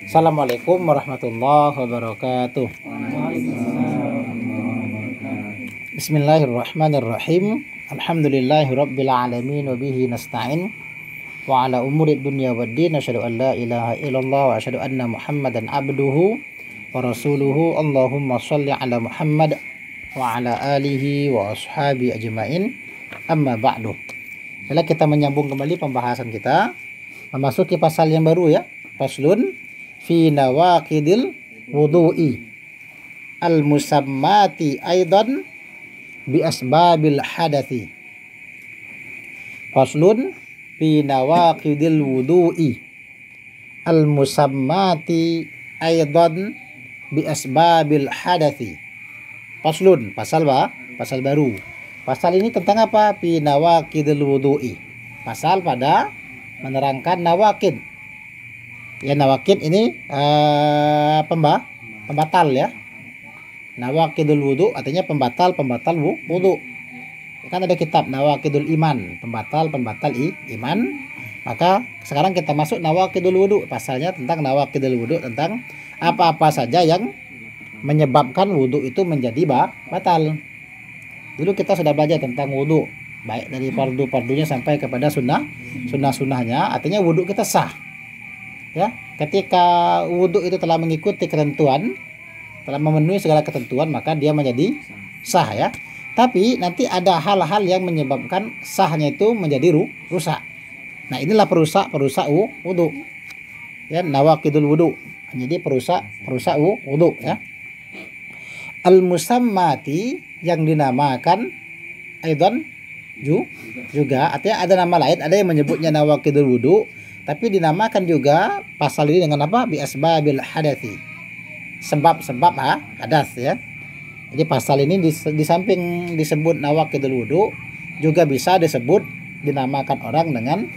Assalamualaikum warahmatullahi wabarakatuh. Bismillahirrahmanirrahim. Alhamdulillahirabbil alamin wa bihi nasta'in wa ala umuri dunya waddin. Asyhadu an la ilaha illallah wa asyhadu anna Muhammadan abduhu wa rasuluhu. Allahumma shalli ala Muhammad wa ala alihi wa ashabi ajmain. Amma ba'du. Bila kita menyambung kembali pembahasan kita, memasuki pasal yang baru ya. Faslun fi nawaqidil wudu'i al-musammati aidan bi asbabil hadathi. Faslun fi nawaqidil wudu'i al-musammati aidan bi asbabil hadathi. Faslun, pasal baru. Pasal ini tentang apa? Fi nawaqidil wudu'i. Pasal pada menerangkan nawaqid. Ya, nawaqid ini pembatal ya. Nawaqidul wudu artinya pembatal wudu. Kan ada kitab Nawaqidul Iman, pembatal iman. Maka sekarang kita masuk Nawaqidul wudu. Pasalnya tentang Nawaqidul wudu, tentang apa-apa saja yang menyebabkan wudu itu menjadi batal. Dulu kita sudah belajar tentang wudu, baik dari fardu-fardunya sampai kepada sunnah-sunnahnya. Artinya wudu kita sah. Ya, ketika wudhu itu telah mengikuti ketentuan, telah memenuhi segala ketentuan, maka dia menjadi sah ya. Tapi nanti ada hal-hal yang menyebabkan sahnya itu menjadi rusak. Nah, inilah perusak wudhu. Ya, nawaqidul wudhu. Jadi perusak wudhu ya. Al-musammati yang dinamakan aidan juga, artinya ada nama lain, ada yang menyebutnya nawaqidul wudhu. Tapi dinamakan juga pasal ini dengan apa? Bi asbabil hadathi. Sebab-sebab hadas ya. Jadi pasal ini di samping disebut nawaqidul wudu, juga bisa dinamakan orang dengan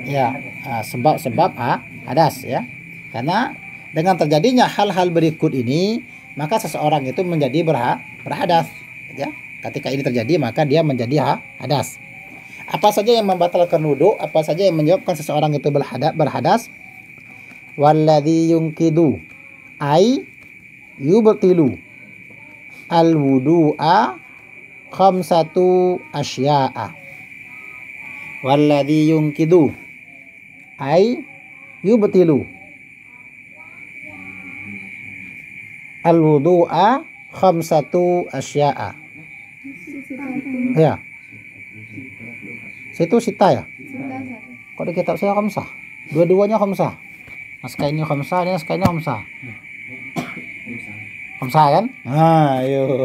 ya sebab-sebab hadas ya. Karena dengan terjadinya hal-hal berikut ini, maka seseorang itu menjadi berhadas ya. Ketika ini terjadi, maka dia menjadi hadas. Apa saja yang membatalkan wudu, apa saja yang menyebabkan seseorang itu berhadas? Walladzi yunqidu ay yubtilu al-wudu'a khamsatu asya'a. Walladzi yunqidu ay yubtilu al-wudu'a khamsatu asya'a. Ya. Situ sita ya? Kok di kitab saya khamsah? Dua-duanya khamsah. Naskah ini khamsah, dan naskah ini khamsah. Khamsah kan? Nah, ayo.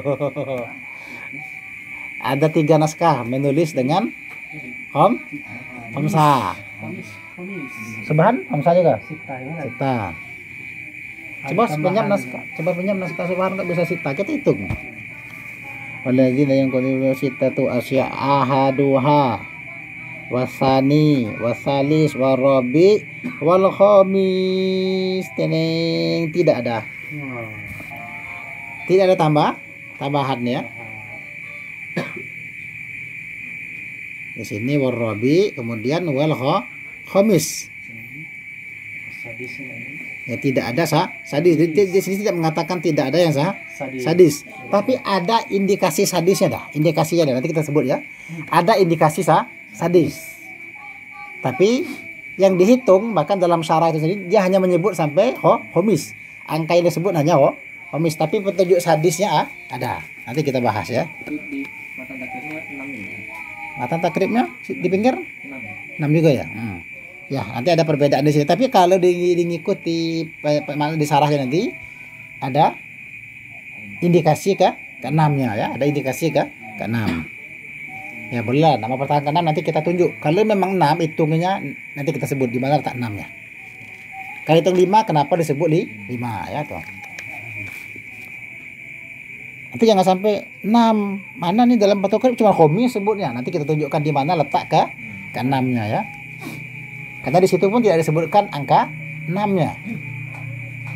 Ada 3 naskah menulis dengan khamsah. Subhan khamsah juga? Sita. Coba pinjam naskah Subhan, enggak bisa sita, kita hitung. Waladzina yang qadiru sita tu asya ahaduha wasani wasalis warabi wal khamis. Teneng, tidak ada tambahan ya. Di sini warabi, kemudian wal khamis. Ya, tidak ada sadis. Di sini tidak mengatakan tidak ada yang sadis. Tapi ada indikasi sadisnya dah. Indikasinya dah, nanti kita sebut ya. Ada indikasi sadis. Tapi yang dihitung bahkan dalam syarah itu sendiri, dia hanya menyebut sampai homis. Angka yang disebut hanya homis, tapi petunjuk sadisnya ada. Nanti kita bahas ya. Di matan takribnya 6. Matan takribnya di pinggir 6 juga ya. Ya, nanti ada perbedaan di sini. Tapi kalau diikuti di sarahnya nanti ada indikasi ke 6-nya ya. Ada indikasi ke 6. Ya, boleh nama pertahanan 6 nanti kita tunjuk. Kalau memang 6 hitungannya nanti kita sebut di mana letak 6-nya. Kalau hitung 5 kenapa disebut 5 ya tuh. Nanti jangan sampai 6. Mana nih dalam patokan cuma khomis sebutnya. Nanti kita tunjukkan di mana letak ke 6-nya ya. Karena di situ pun tidak disebutkan angka 6-nya.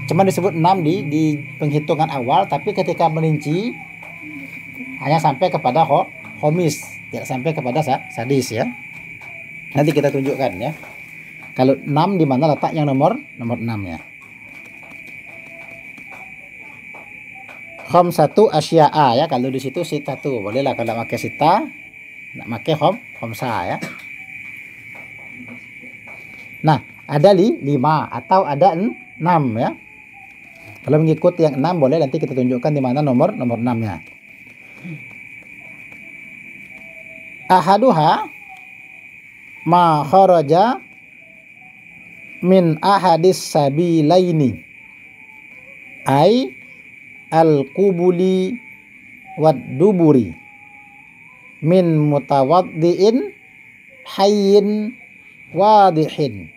Cuma disebut 6 di penghitungan awal, tapi ketika merinci hanya sampai kepada khomis, tidak sampai kepada sadis ya. Nanti kita tunjukkan ya. Kalau 6 di mana letak yang nomor 6-nya. khamsatu asya'a ya. Kalau di situ sitatu, bolehlah kalau pakai sita, nak pakai khamsa ya. Nah, ada 5 atau ada 6 ya. Kalau mengikuti yang 6 boleh, nanti kita tunjukkan di mana nomor 6-nya. Ahaduha ma kharaja min ahadis sabilaini ay al-qubuli wad duburi min mutawaddiin hayyin wadihin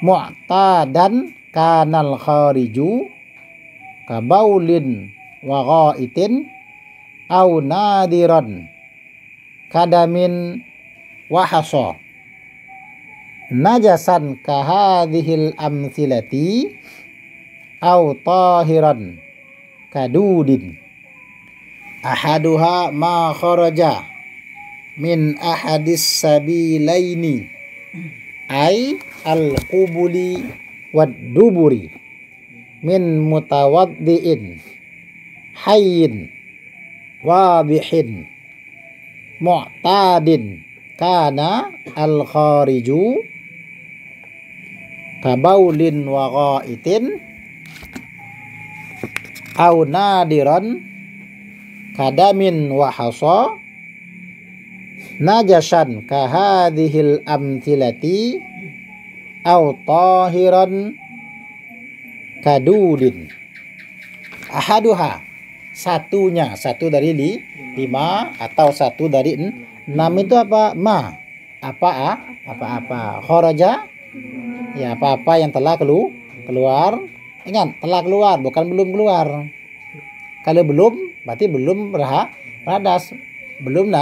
mu'tadan kanal khariju kabaulin wa ghaitin au nadiran kadamin wa hasa najasan kahadhil amthilati au tahiran kadudin. Ahaduha ma kharaja min ahadis sabilaini ay al-qubuli wad duburi min mutawaddiin hayyin wadihin mu'tadin kana al-khariju kabaulin wa ghaitin au nadiran kadamin wa hasa najasan kahadhil amthilati au tahiran kadudin. Ahaduha, satunya, satu dari 5 atau satu dari 6 itu apa? Ma. Apa-apa. Kharaja ya apa-apa yang telah keluar. Ingat, telah keluar bukan belum keluar. Kalau belum berarti belum radas. Belum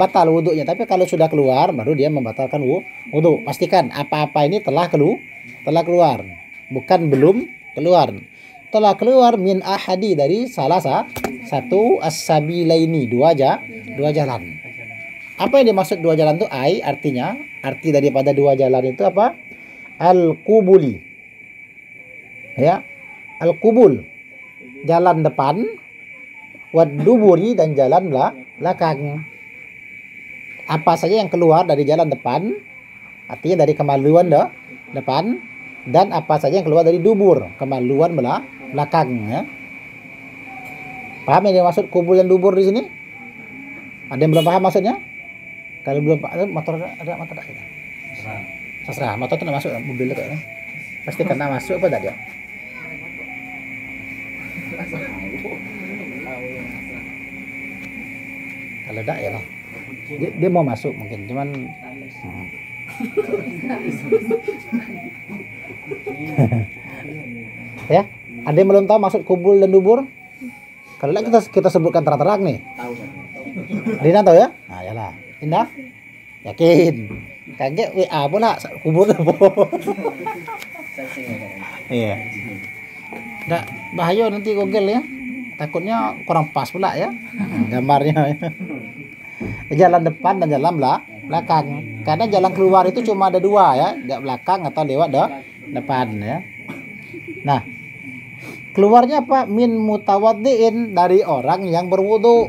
batal wudunya, tapi kalau sudah keluar baru dia membatalkan wudu. Pastikan apa-apa ini telah keluar, bukan belum keluar. Telah keluar min ahadi dari salah satu as-sabilaini, dua jalan. Apa yang dimaksud dua jalan itu? Arti daripada dua jalan itu apa? Al-qubuli. Ya. Al-qubul, jalan depan, wad duburi, dan jalan belakang. Apa saja yang keluar dari jalan depan, artinya dari kemaluan depan, dan apa saja yang keluar dari dubur, kemaluan belakang ya. Paham yang dimaksud kubul dan dubur di sini? Ada yang belum paham maksudnya? Kalau belum paham, motor ada motor tak? Sasra, motor tu nak masuk mobil kayaknya. Pasti kena masuk apa tak dia? Kalau tak ya lah. Dia mau masuk mungkin, cuman ya, ada yang belum tahu maksud kubul dan dubur? Kalau lah kita sebutkan terang-terang nih. Dina tahu ya? Nah, yalah. Indah? Yakin? Kaget WA pula kubur dubur. Iya. Nggak bahaya nanti Google ya. Takutnya kurang pas pula ya gambarnya. Jalan depan dan jalan belakang. Karena jalan keluar itu cuma ada 2 ya, di belakang atau lewat depan ya. Nah, keluarnya apa? Min mutawaddiin, dari orang yang berwudu.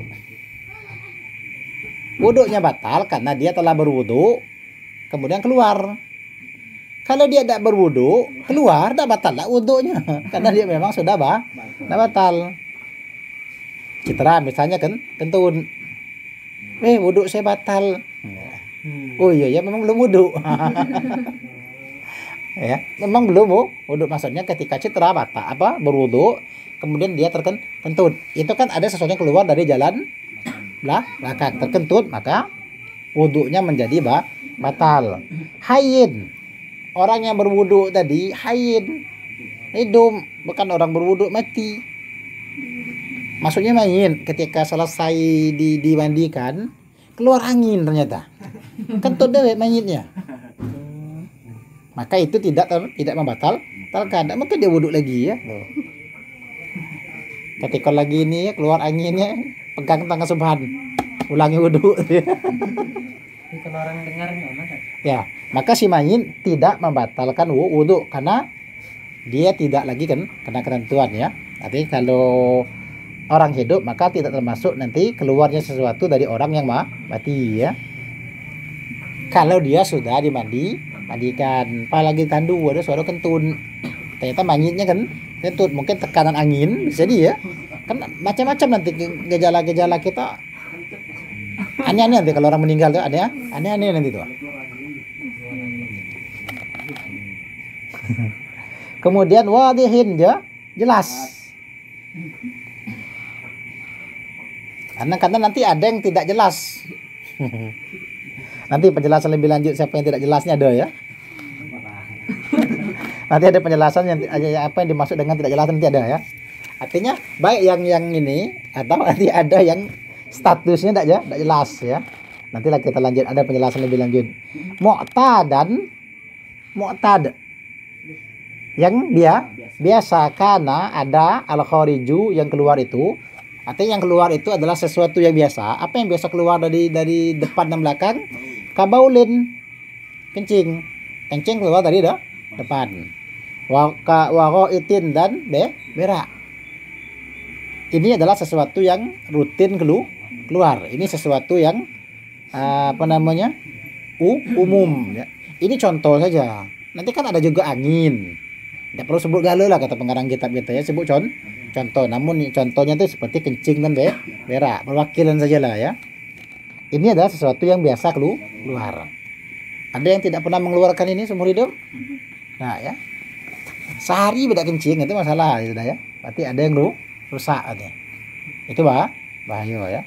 Wudunya batal karena dia telah berwudu kemudian keluar. Kalau dia tidak berwudu, keluar tidak batal lah wudunya karena dia memang sudah batal. Citra misalnya kentun. Wudu saya batal. Oh iya ya, memang belum wudu. Ya, memang belum wudu, maksudnya ketika citra berwudu kemudian dia terkentut. Itu kan ada sesuatu yang keluar dari jalan belakang, terkentut, maka wudunya menjadi batal. Hayyin, orang yang berwudu tadi hayyin, hidup, bukan orang berwudu mati. Maksudnya main ketika selesai dimandikan keluar angin ternyata kentut deh mayitnya, maka itu tidak membatalkan. Mungkin dia wudhu lagi ya. Ketika lagi ini ya, keluar anginnya, pegang tangan subhan, ulangi wudhu. Kalau orang dengarnya ya, maka si mayit tidak membatalkan wudhu karena dia tidak lagi kena ketentuan ya. Tapi kalau orang hidup maka tidak termasuk nanti keluarnya sesuatu dari orang yang mati ya. Kalau dia sudah mandikan, apalagi tandu ada suara kentun, ternyata mayitnya kan kentut, mungkin tekanan angin bisa jadi ya. Kan macam-macam nanti gejala-gejala kita aneh-aneh nanti kalau orang meninggal tuh ada aneh-aneh nanti tuh. Kemudian wadihin ya, jelas. Karena nanti ada yang tidak jelas. Nanti penjelasan lebih lanjut siapa yang tidak jelasnya ada ya. Nanti ada penjelasan yang apa yang dimaksud dengan tidak jelas nanti ada ya. Artinya baik yang ini atau nanti ada yang statusnya tidak jelas ya. Nantilah kita lanjut, ada penjelasan lebih lanjut. Mu'tad yang dia biasa, karena ada al-khariju yang keluar itu. Artinya yang keluar itu adalah sesuatu yang biasa. Apa yang biasa keluar dari depan dan belakang? Kabaulin, kencing keluar dari depan. Waroitin dan berak. Ini adalah sesuatu yang rutin keluar. Ini sesuatu yang umum ya. Ini contoh saja. Nanti kan ada juga angin. Tidak perlu sebut galau lah kata pengarang kitab kita ya, sebut contoh. Namun contohnya itu seperti kencing dan berak, perwakilan sajalah ya. Ini adalah sesuatu yang biasa keluar. Ada yang tidak pernah mengeluarkan ini seumur hidup? Nah ya, sehari beda kencing itu masalah itu ya. Berarti ada yang rusak artinya. Itu bahaya ya.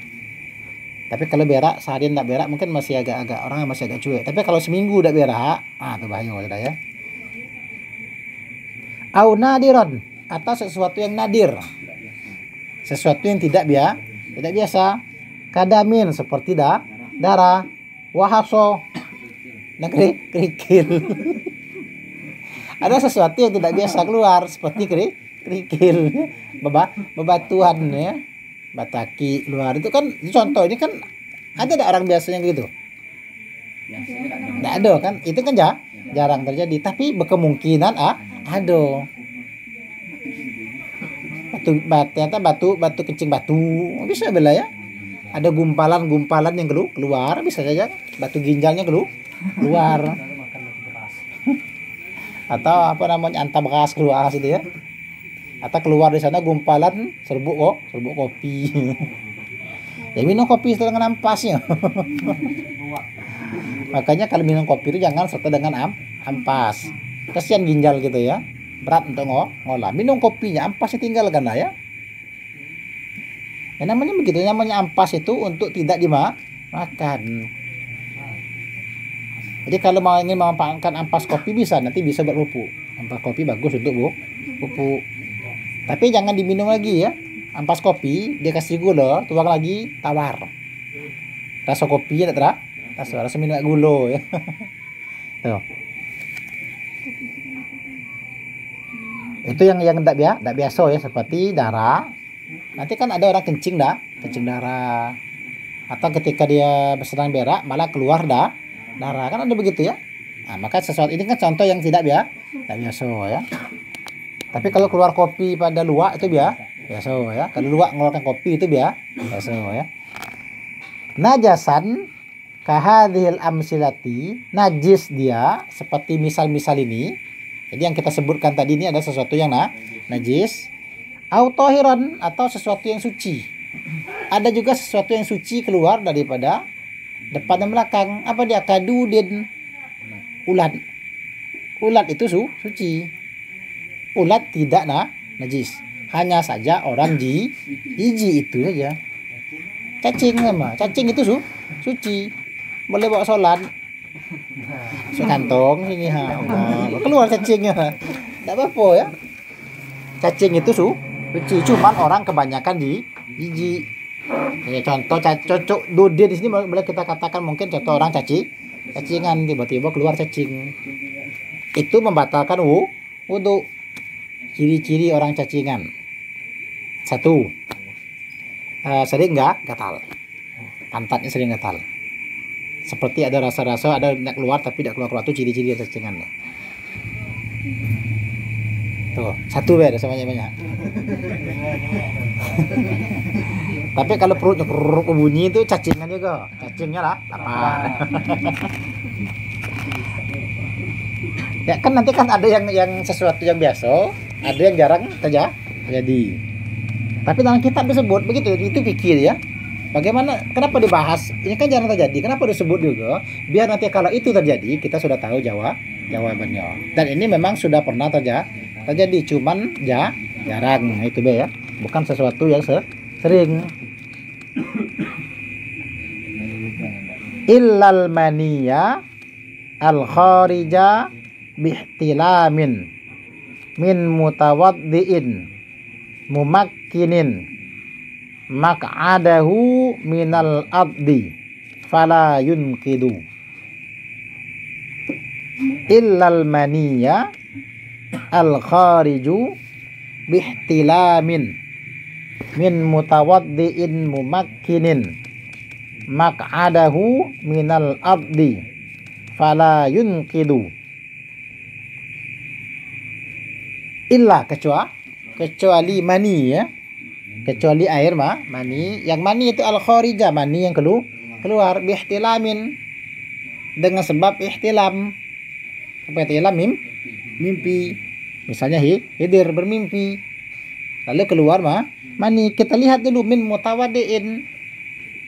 Tapi kalau berak sehari tidak berak mungkin masih agak orang masih agak cuek. Tapi kalau seminggu tidak berak, itu bahaya sudah ya. Au nadiran, atau sesuatu yang nadir. Sesuatu yang tidak biasa. Kadamin seperti darah, wahaso, dan kerikil. Ada sesuatu yang tidak biasa keluar seperti kerikil, bebatuan ya, bataki keluar. Itu kan contoh, ini kan ada orang biasanya gitu. Tidak ada kan, itu kan jarang terjadi, tapi berkemungkinan ada. Ternyata batu kencing batu bisa bela ya. Ada gumpalan yang keluar, bisa saja batu ginjalnya keluar. Atau apa namanya, antabras keluar itu ya. Atau keluar di sana gumpalan serbuk kopi. Ya minum kopi setelah dengan ampasnya. Makanya kalau minum kopi itu jangan serta dengan ampas. Kasihan ginjal gitu ya. Berat untuk ngolah. Minum kopinya, ampasnya tinggalkan lah ya. Ya namanya begitu, namanya ampas itu untuk tidak dimakan. Jadi kalau ingin memanfaatkan ampas kopi bisa, nanti bisa buat pupuk. Ampas kopi bagus untuk pupuk. Tapi jangan diminum lagi ya. Ampas kopi dia kasih gula, tuang lagi tawar. Rasa kopi ya tak rasa minum gula ya. Tuh. Itu yang tidak biasa ya, seperti darah. Nanti kan ada orang kencing darah. Atau ketika dia bersenang berak malah keluar darah, kan ada begitu ya. Nah, maka sesuatu ini kan contoh yang tidak biasa ya. Tapi kalau keluar kopi pada luwak itu biasa ya. Kalau luwak mengeluarkan kopi itu biasa ya. Najasan kahadhil amsilati, najis dia seperti misal-misal ini. Jadi yang kita sebutkan tadi ini ada sesuatu yang najis. Autohiron, atau sesuatu yang suci. Ada juga sesuatu yang suci keluar daripada depan dan belakang. Apa dia? Kadudin, ulat. Ulat itu suci. Ulat tidak najis. Hanya saja orang jijik itu saja. Cacing itu suci. Boleh bawa sholat. Sekantong sini keluar cacingnya. Tidak apa-apa ya. Cacing itu suci, cuman orang kebanyakan jijik. Ya, contoh cocok dudin di sini boleh kita katakan mungkin contoh orang cacingan tiba-tiba keluar cacing. Itu membatalkan wudu. Ciri-ciri orang cacingan. 1. Sering gatal. Pantatnya sering gatal. Seperti ada rasa-rasa ada tidak keluar tapi tidak keluar itu ciri-ciri cacingan. Tuh, satu beda sebanyak-banyak. Tapi kalau perutnya keruk bunyi itu cacingan juga. Cacingnya lah 8. Ya kan nanti kan ada yang sesuatu yang biasa, ada yang jarang terjadi. Tapi dalam kitab disebut begitu, itu pikir ya. Bagaimana, kenapa dibahas? Ini kan jarang terjadi. Kenapa disebut juga? Biar nanti kalau itu terjadi, kita sudah tahu jawabannya. Dan ini memang sudah pernah terjadi, cuman jarang. Nah, itu be ya. Bukan sesuatu yang sering. Illal maniya al kharija bihtilamin min mutawaddiin mumakkinin maq'adahu minal abdi fala yunqidu. Illal maniya al khariju bihtilamin min mutawaddiin mumakkinin maq'adahu minal abdi fala yunqidu. Illa kecuali mani ya, kecuali air mani. Yang mani itu al kharija, mani yang keluar bihtilamin, dengan sebab ihtilam. Apa ihtilam? Mimpi. Misalnya hidir, bermimpi, lalu keluar mani. Kita lihat dulu min mutawaddiin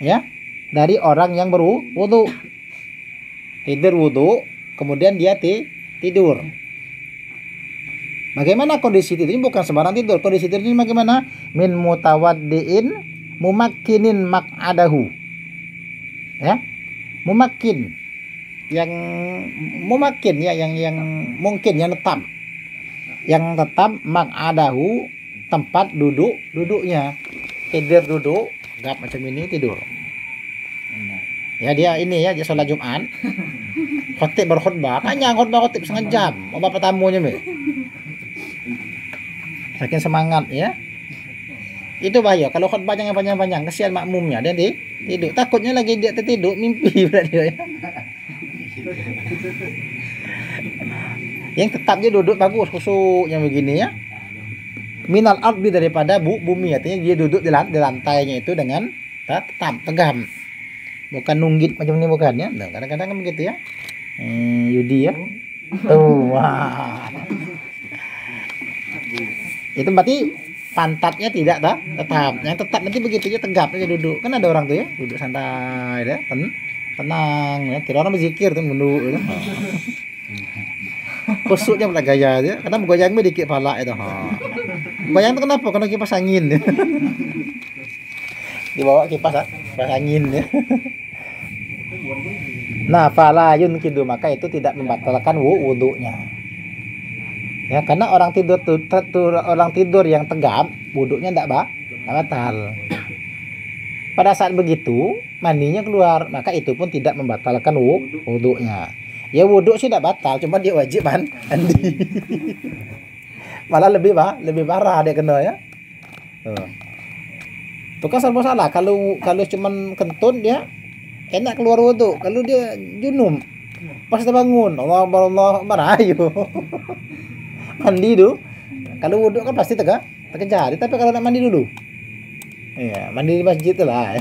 ya, dari orang yang berwudu. Hidir wudu, kemudian dia tidur. Bagaimana kondisi tidur ini? Bukan sembarang tidur. Kondisi tidur ini bagaimana? Min mutawaddiin mumakkinin maq'adahu. Ya. Mumakkin. Yang mumakkin ya, yang mungkin, yang tetap. Yang tetap maq'adahu, tempat duduknya. Tidur duduk, gap macam ini tidur. Ya dia ini ya, dia sholat Jumat. Khotib berkhutbah, panjang khutbah khotib setengah jam. Bapak tamunya saking semangat ya. Itu bahaya kalau khutbah jangan panjang-panjang, kesian makmumnya, dia tidur. Takutnya lagi dia tertidur mimpi pula dia ya. Yang tetap dia duduk bagus, khusyuknya begini ya. Minal ardi, daripada bumi, artinya dia duduk di lantainya itu dengan tetap tegam. Bukan nunggit macam ini, bukan ya. Nah, kadang-kadang kan begitu ya. Yudi ya. Tuh, wah. Itu berarti pantatnya tidak tetap. Yang tetap nanti begitu aja, tegap aja duduk. Kan ada orang tuh ya, duduk santai ya, tenang ya. Kira orang berzikir tuh duduk ya. Khusyuknya pula gaya aja. Kadang goyang dikit pala itu. Goyang tuh kenapa? Karena kipas angin. Dibawa kipas angin ya. Nah, fala yunqidu, maka itu tidak membatalkan wudunya. Ya, karena orang tidur yang tegap, wuduknya tidak batal. Pada saat begitu maninya keluar, maka itu pun tidak membatalkan wuduknya. Ya wuduk sih tidak batal, cuma dia wajib mandi. Malah lebih parah dia kena ya. Tuh kan serba salah. Kalau cuman kentut dia enak keluar wuduk. Kalau dia junub pas terbangun, Allah merayu. Mandi dulu. Kalau wuduk kan pasti terkejar. Tapi kalau nak mandi dulu, iya, mandi di masjid tu lah.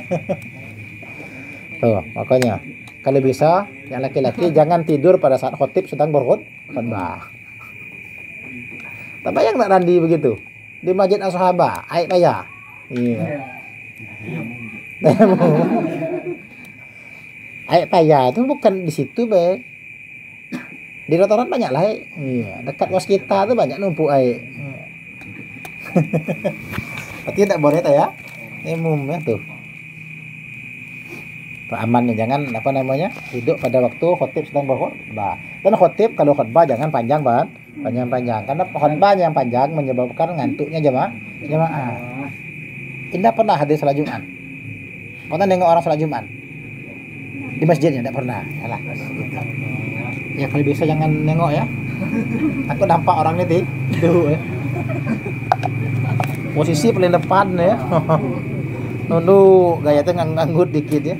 Tuh, makanya kalau bisa yang laki-laki jangan tidur pada saat khotib sedang berkhutbah. Tak bayang tak mandi begitu di Masjid As-Sahabah, air payah. Iya. Air payah itu bukan di situ, be. Di restoran banyak lah, iya. Dekat waskita tuh banyak numpuk air. Berarti tidak boleh ya, umum ya tuh. Amannya jangan duduk pada waktu khotib sedang berkhutbah. Dan khotib kalau khutbah jangan panjang karena khutbah yang panjang menyebabkan ngantuknya jemaah. Indah pernah hadir salat Jumat. Pernah nengok orang salat Jumat di masjidnya? Tidak pernah. Yalah. Ya kalau bisa jangan nengok ya. Takut nampak orang ini tuh ya. Posisi paling depan ya. Nunduk gaya tuh nganggut dikit ya.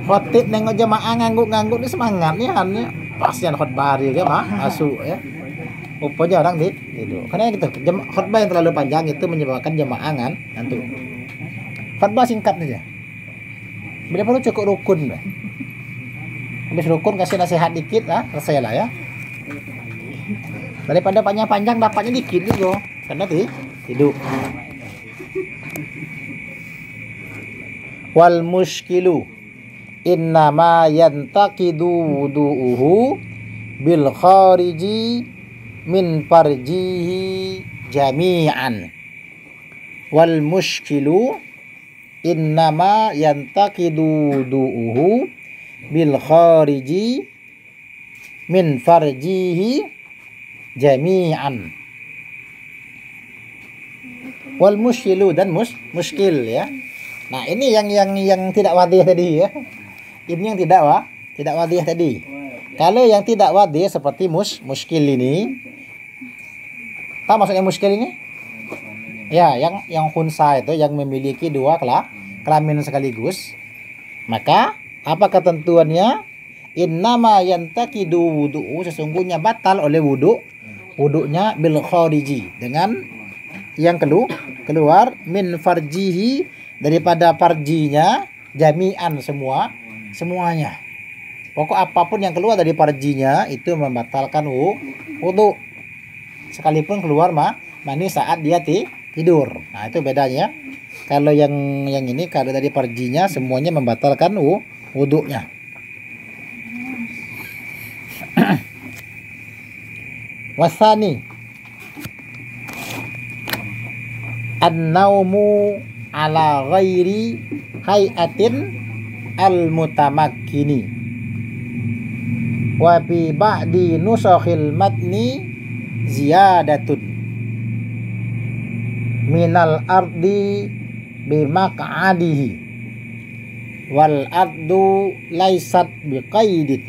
Khotib nengok jemaah ngangguk ini semangatnya kan ya. Pas yang khutbah juga masuk ya. Rupanya orang tidur. Karena gitu, khutbah yang terlalu panjang itu menyebabkan jamaah ngantuk. Khutbah singkat saja. Bila perlu cukup rukun. Habis rukun kasih nasihat dikit lah, selesai lah ya. Daripada panjang-panjang dapatnya dikit juga. Karena tidur. Wal muskilu innama yantaqidu wudu'uhu bil khariji min farjihi jami'an. Wal muskilu innama yantaqidu wudu'uhu bil khariji min farjihi jami'an. Wal muskilu dan muskil ya. Nah, ini yang tidak wadih tadi ya. Ini yang tidak wadih tadi. Kalau yang tidak wadih seperti muskil ini. Tahu maksudnya muskil ini? Ya, yang khunsa itu yang memiliki dua kelamin sekaligus. Maka apa ketentuannya? Innama yantaqidu wudu'u, sesungguhnya batal oleh wudu'nya bil khariji, dengan yang keluar min farjihi, daripada farjinya, jami'an semuanya. Pokok apapun yang keluar dari farjinya itu membatalkan wudu. Sekalipun keluar mani saat dia tidur. Nah, itu bedanya. Kalau yang ini kalau dari farjinya semuanya membatalkan wudunya. Wasani an-naumu ala ghairi hayatin al-mutamakkini wa bi ba'di nusakhil matni ziyadatun minal ardi bimaq'adihi wal ardu laysat biqaidin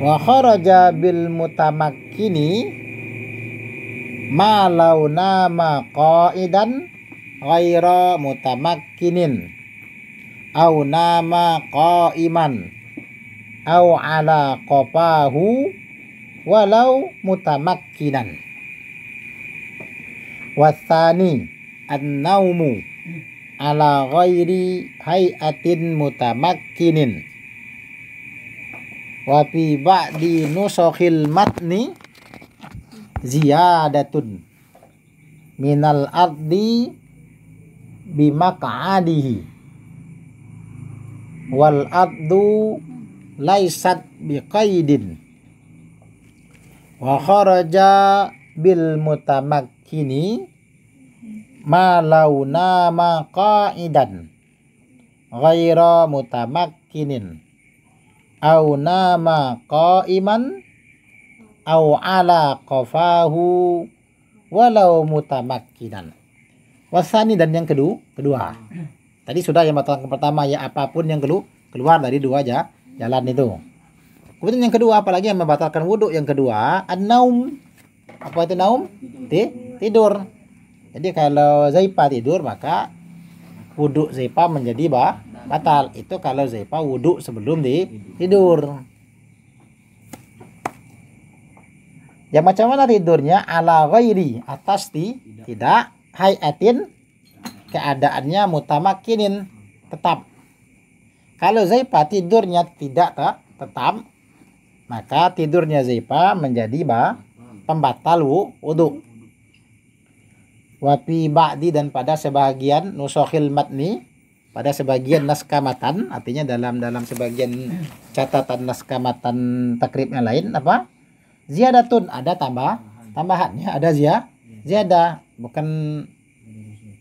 wa kharaja bil mutamakkini ma launa ma qa'idan ghaira mutamakkinin au nama qa'iman au ala qafahu walau mutamakkinan. Wasani an-naumu ala ghairi hayatin mutamakkinin wa fi ba'di nusakhil matni ziyadatun minal ardi bimaq'adihi wal ardu laysat biqaidin wa kharaja bil mutamakkini ma launa ma qa'idan ghaira mutamakkinin au nama qa'iman au ala qafahu walau mutamakkinan. Wasani, dan yang kedua. Tadi sudah yang batalkan pertama ya, apapun yang keluar dari dua jalan itu. Kemudian yang kedua, apalagi yang membatalkan wudhu yang kedua, an-naum. Apa itu naum? Tidur. Jadi kalau zaipa tidur maka wudhu zaipa menjadi batal. Itu kalau zaipa wudhu sebelum tidur. Yang macam mana tidurnya? Ala ghairi, atas tidak, hayatin, keadaannya mutamakkinin, tetap. Kalau zaipa tidurnya tidak tetap, maka tidurnya zaipa menjadi pembatal wudu. Wapi ba'di, dan pada sebagian nusakhil matni, pada sebagian naskah matan, artinya dalam sebagian catatan naskah matan takrib yang lain apa? Ziyadatun, ada tambahannya, ada ziyadah, bukan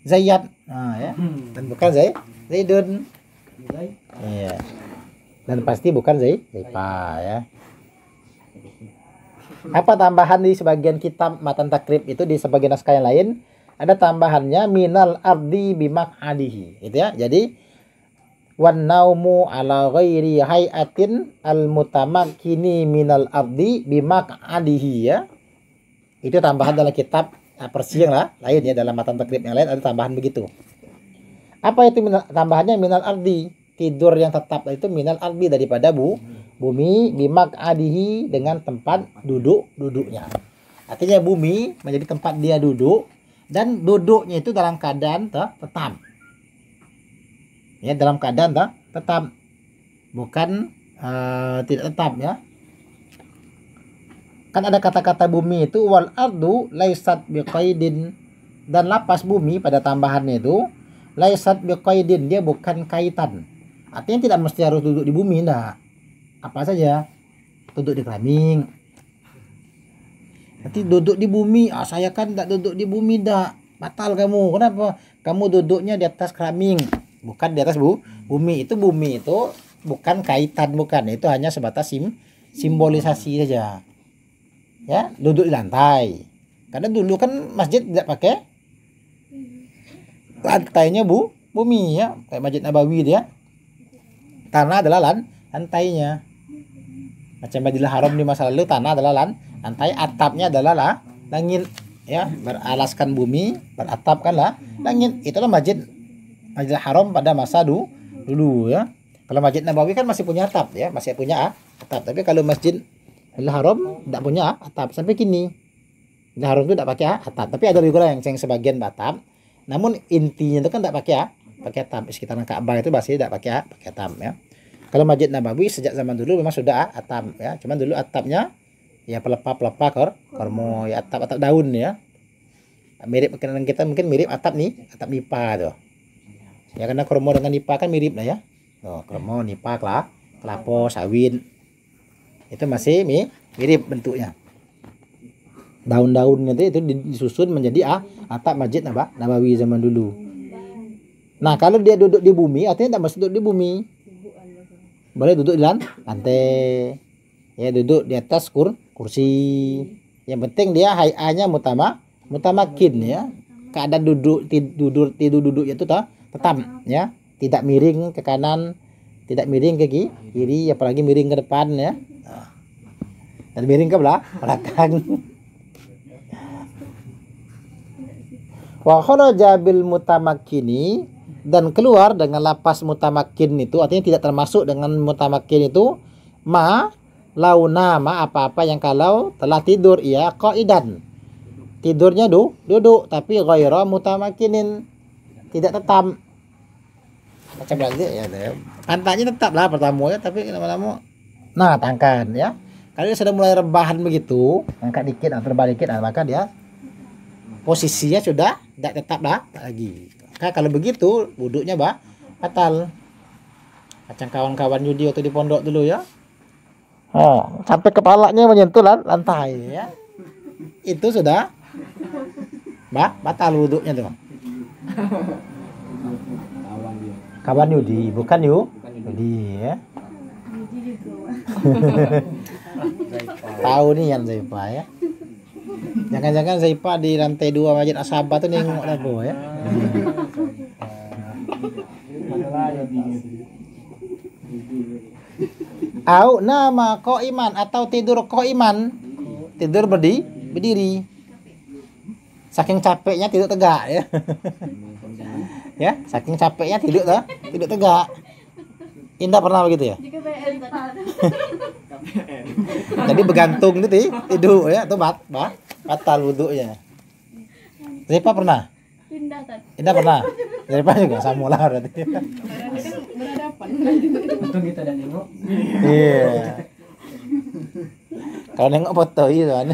zayyad, ya. Dan bukan zaidun. Iya. Dan pasti bukan zaipa ya. Apa tambahan di sebagian kitab matan takrib itu, di sebagian naskah yang lain ada tambahannya minal ardi bimaq'adihi, itu ya. Jadi wan naumu ala ghairi hayatin al mutamakkini minal ardi bimaq'adihi ya. Itu tambahan dalam kitab Persi yang lain ya, dalam matan takrib yang lain ada tambahan begitu. Apa itu tambahannya? Minal ardi, tidur yang tetap itu minal ardi, daripada bumi, bimaq'adihi, dengan tempat duduknya. Artinya bumi menjadi tempat dia duduk dan duduknya itu dalam keadaan tetap. Ya, dalam keadaan tetap. Bukan tidak tetap ya. Kan ada kata-kata bumi itu wal ardu laisat biqaidin, dan lapas bumi pada tambahannya itu laisat biqaidin, dia bukan kaitan. Artinya tidak mesti harus duduk di bumi, enggak. Apa saja. Duduk di keramik. Nanti duduk di bumi, saya kan tidak duduk di bumi, dah batal kamu. Kenapa? Kamu duduknya di atas keramik, bukan di atas bumi. Bumi itu bukan kaitan, bukan. Itu hanya sebatas simbolisasi saja. Ya, duduk di lantai. Karena dulu kan masjid tidak pakai lantainya bumi ya, kayak Masjid Nabawi dia. Tanah adalah lantainya. Macam Masjidil Haram di masa lalu, tanah adalah lantai, atapnya adalah langit ya, beralaskan bumi, beratapkanlah langit. Itulah Masjidil Haram pada masa dulu ya. Kalau Masjid Nabawi kan masih punya atap ya, masih punya atap. Tapi kalau Masjidil Haram tidak punya atap sampai kini. Masjidil Haram itu tidak pakai atap, tapi ada juga yang sebagian batap. Namun intinya itu kan tidak pakai atap. Sekitaran Ka'bah itu masih tidak pakai atap ya. Kalau Masjid Nabawi sejak zaman dulu memang sudah atap ya. Cuman dulu atapnya ya pelepah kormo ya, atap daun ya. Mirip kita mungkin mirip atap nipa tuh. Ya karena kormo dengan nipa kan mirip lah ya. Tuh, kormo, nipa, kelapa, sawit. Itu masih mirip bentuknya. Daun-daunnya itu disusun menjadi atap Masjid Nabawi zaman dulu. Nah, kalau dia duduk di bumi, artinya tidak mesti duduk di bumi. Boleh duduk di lantai. Ya, duduk di atas kursi. Yang penting dia hay'anya mutamakin ya. Keadaan duduknya itu tetap ya. Tidak miring ke kanan, tidak miring ke kiri, apalagi miring ke depan ya. Dan miring ke belakang. Wa kharaja bil mutamakkini, dan keluar dengan lapas mutamakin itu, artinya tidak termasuk dengan mutamakin itu launa apa-apa yang kalau telah tidur ia qaidan. Tidurnya duduk tapi ghaira mutamakinin, tidak tetap. Macam lagi ya, pantatnya tetaplah pertama ya, tapi lama-lama tangkan ya. Kalau dia sudah mulai rebahan begitu, angkat dikit atau terbang dikit, maka dia posisinya sudah tidak tetap lagi. Maka kalau begitu wuduknya batal. Macam kawan-kawan judi waktu di pondok dulu ya. Sampai kepalanya menyentuh lantai ya. Itu sudah batal wuduknya tuh. Kawan judi, bukan judi ya. Tahu nih yang Zaipa ya. Jangan-jangan Zaipa di lantai 2 Masjid Ashabah tuh nengok apa ya. Au nama qaiman, atau tidur qaiman. Tidur berdiri. Saking capeknya tidur tegak ya. Ya, saking capeknya tidur tegak. Indah pernah begitu ya? Jadi bergantung gitu tidur ya, itu batal wuduknya. Zaipa pernah? Indah pernah? Zaipa juga sama lah berarti. Berhadapan. Untung kita ada nengok. Iya. Kalau nengok foto itu kan.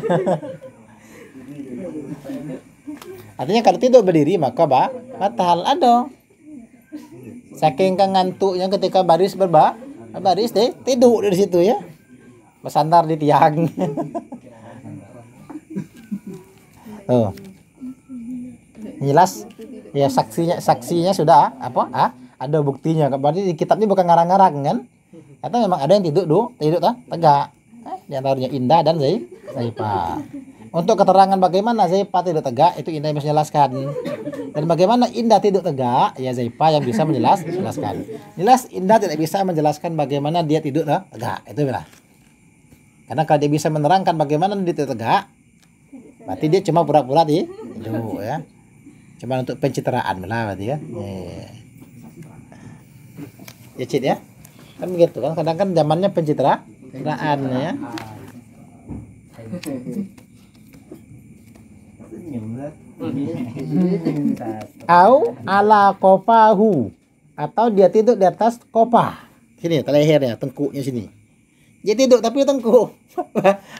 Artinya kalau tidur berdiri maka batal ada. Saking ngantuknya ketika baris tidur di situ ya. Bersandar di tiang. Oh. Jelas ya, saksinya sudah ada buktinya. Berarti di kitabnya bukan ngarang-ngarang kan? Atau memang ada yang tidur tegak. Di antaranya Indah dan Zaipa. Untuk keterangan bagaimana Zaipa tidur tegak itu Indah yang bisa menjelaskan. Dan bagaimana Indah tidur tegak ya Zaipa yang bisa menjelaskan. Jelas Indah tidak bisa menjelaskan bagaimana dia tidur tegak. Itu benar. Karena kalau dia bisa menerangkan bagaimana dia tidur tegak, berarti dia cuma pura-pura tidur ya. Cuma untuk pencitraan lah berarti ya. Ya Cid ya. Kan begitu kan, kadang kan zamannya pencitraan ya. Au ala kopahu, atau dia tidur di atas kopah. Sini lehernya, tengkuknya sini. Dia tidur tapi tengkuk.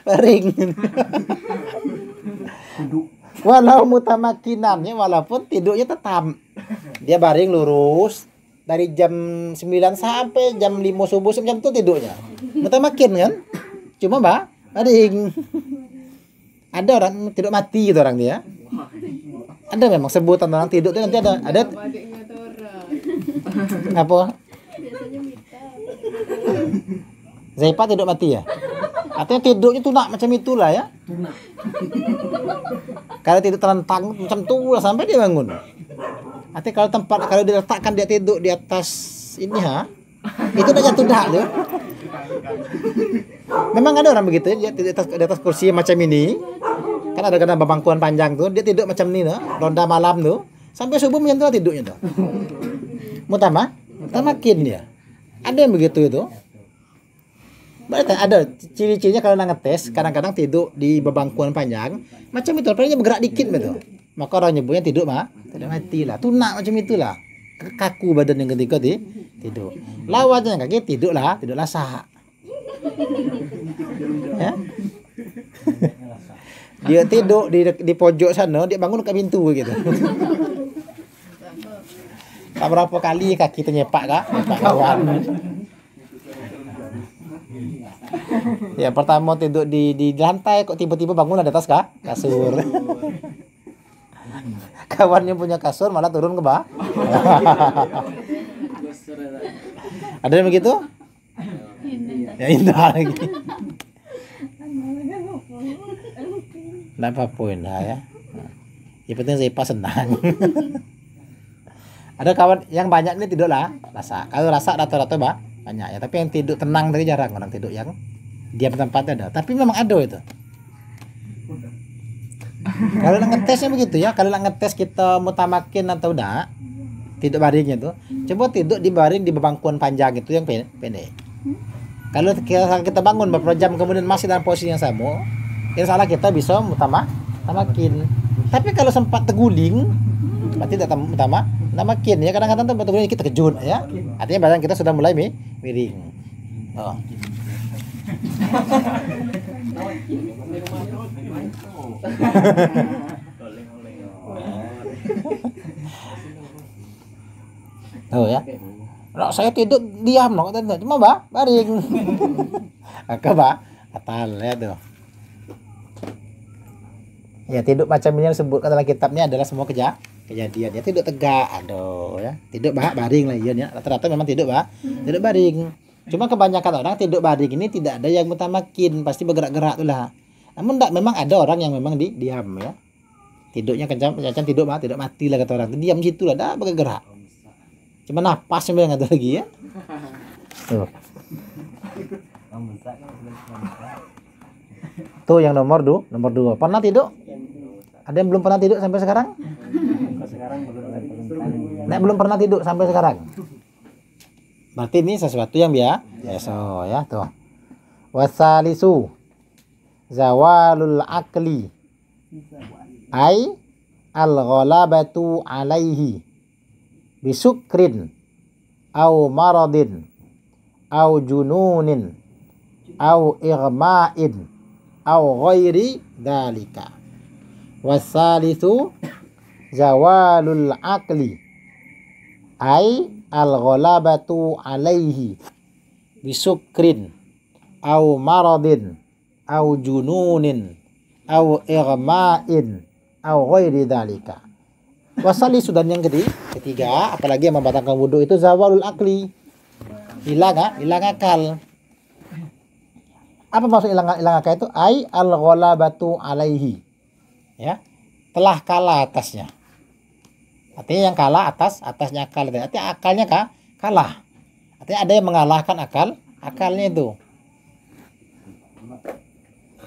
Baring. Walau mutamakinannya, walaupun tidurnya tetap. Dia baring lurus dari jam 9 sampai jam 5 subuh, jam itu tidurnya. Mutamakin kan? Cuma baring. Ada orang tidur mati gitu orang dia. Ada memang sebutan orang tidur itu nanti ada apa? Zaipa tidur mati ya? Artinya tidurnya tunak macam itulah ya. Kalau tidur terlentang macam itulah sampai dia bangun. Artinya kalau diletakkan dia tidur di atas ini itu udah jatuh dah tuh. Memang ada orang begitu ya, di atas kursi macam ini. Kan ada kena bangkuan panjang tuh, dia tidur macam ini ronda malam tuh. Sampai subuh menyentuh tidurnya tuh. Mutamakin dia. Ada yang begitu itu. Berarti ada ciri-cirinya kalau ngetes kadang-kadang tidur di bebangkuan panjang macam itu, apalagi bergerak dikit betul. Maka orang nyebutnya tidur mati lah. Tunak macam itulah. Kaku badan yang ketika tidur. Lawannya kaki tidur sah. Ya? Dia tidur di pojok sana, dia bangun ke pintu gitu. Tak berapa kali kaki ternyepak kawan. Ya pertama tidur di lantai kok tiba-tiba bangun di atas kasur. Kawannya punya kasur malah turun ke bawah. Ada yang begitu? Ya indah lagi. Nggak apa-apa indah ya. Yang penting saya pas senang. Ada kawan yang banyak ini tidur rasa. Kalau rasa rata-rata banyak ya. Tapi yang tidur tenang tadi jarang orang tidur yang diam tempatnya ada. Tapi memang ada itu. Kalau ngetesnya begitu ya. Kalau ngetes kita mutamakin atau enggak, tidur baringnya tuh, coba tidur di baring di bangkuan panjang itu yang pendek. Kalau kita bangun beberapa jam kemudian masih dalam posisi yang sama, insya Allah kita bisa mutamakin. Tapi kalau sempat terguling, berarti tidak mutamakin ya. Kadang-kadang tempat terguling kita kejut ya. Artinya badan kita sudah mulai miring. Oh. Oh ya. Nah, saya tidur diam cuma baring. Batal ya tuh. Ya tidur macam ini yang disebutkan dalam kitabnya adalah semua kejadian. Ya tidur tegak, aduh ya. Tidur baring lah ya. Rata-rata memang tidur baring. Cuma kebanyakan orang tidur baring ini tidak ada yang mutamakin, pasti bergerak-gerak tuh lah. Namun memang ada orang yang memang diam ya. Tidurnya kencang tidur mati lah kata orang. Diam situ lah, dah bergerak. Cuma napas yang ada lagi ya. Tuh. Tuh yang nomor 2. Pernah tidur? Ada yang belum pernah tidur sampai sekarang? Belum pernah tidur sampai sekarang. Berarti ini sesuatu yang biasa ya tuh. Wasalisu zawalul akli ai al-ghalabatu alaihi bisukrin au maradin au jununin au irma'in au ghairi dalika. Wasalisu zawalul akli ai al-ghalabatu alaihi bisukrin au maradin au jununin au irma'in au ghairi dalika. Wasalisu dan yang ketiga, apalagi yang membatalkan wudu itu zawalul akli, hilang akal. Apa maksud hilang akal itu? Ai al-ghalabatu alaihi, ya, telah kalah atasnya. Artinya yang kalah atasnya akal. Artinya akalnya kalah. Artinya ada yang mengalahkan akalnya itu.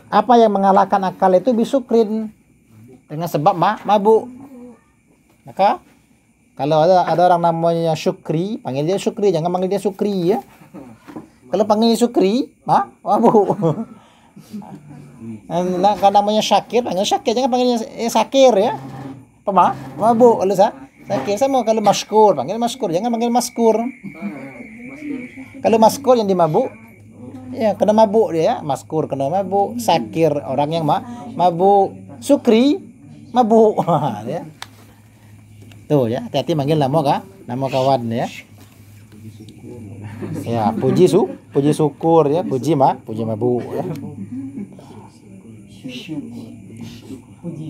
Apa yang mengalahkan akal itu? Bisukrin, dengan sebab mabuk. Maka kalau ada orang namanya Syukri, panggil dia Syukri, jangan panggil dia Sukri ya. Kalau panggil Syukri, mabuk. Nah, kalau namanya Syakir, panggil Syakir, jangan panggilnya Sakir ya. Mabuk kalau Sakir. Sama kalau Maskur, panggil Maskur, jangan panggil Maskur. Kalau Maskur yang dimabuk, ya kena mabuk dia ya. Maskur kena mabuk, Sakir orang yang mabuk, Sukri mabuk. Ya. Tuh ya, hati-hati manggil nama kawan ya. Ya, puji syukur ya, puji mabuk ya.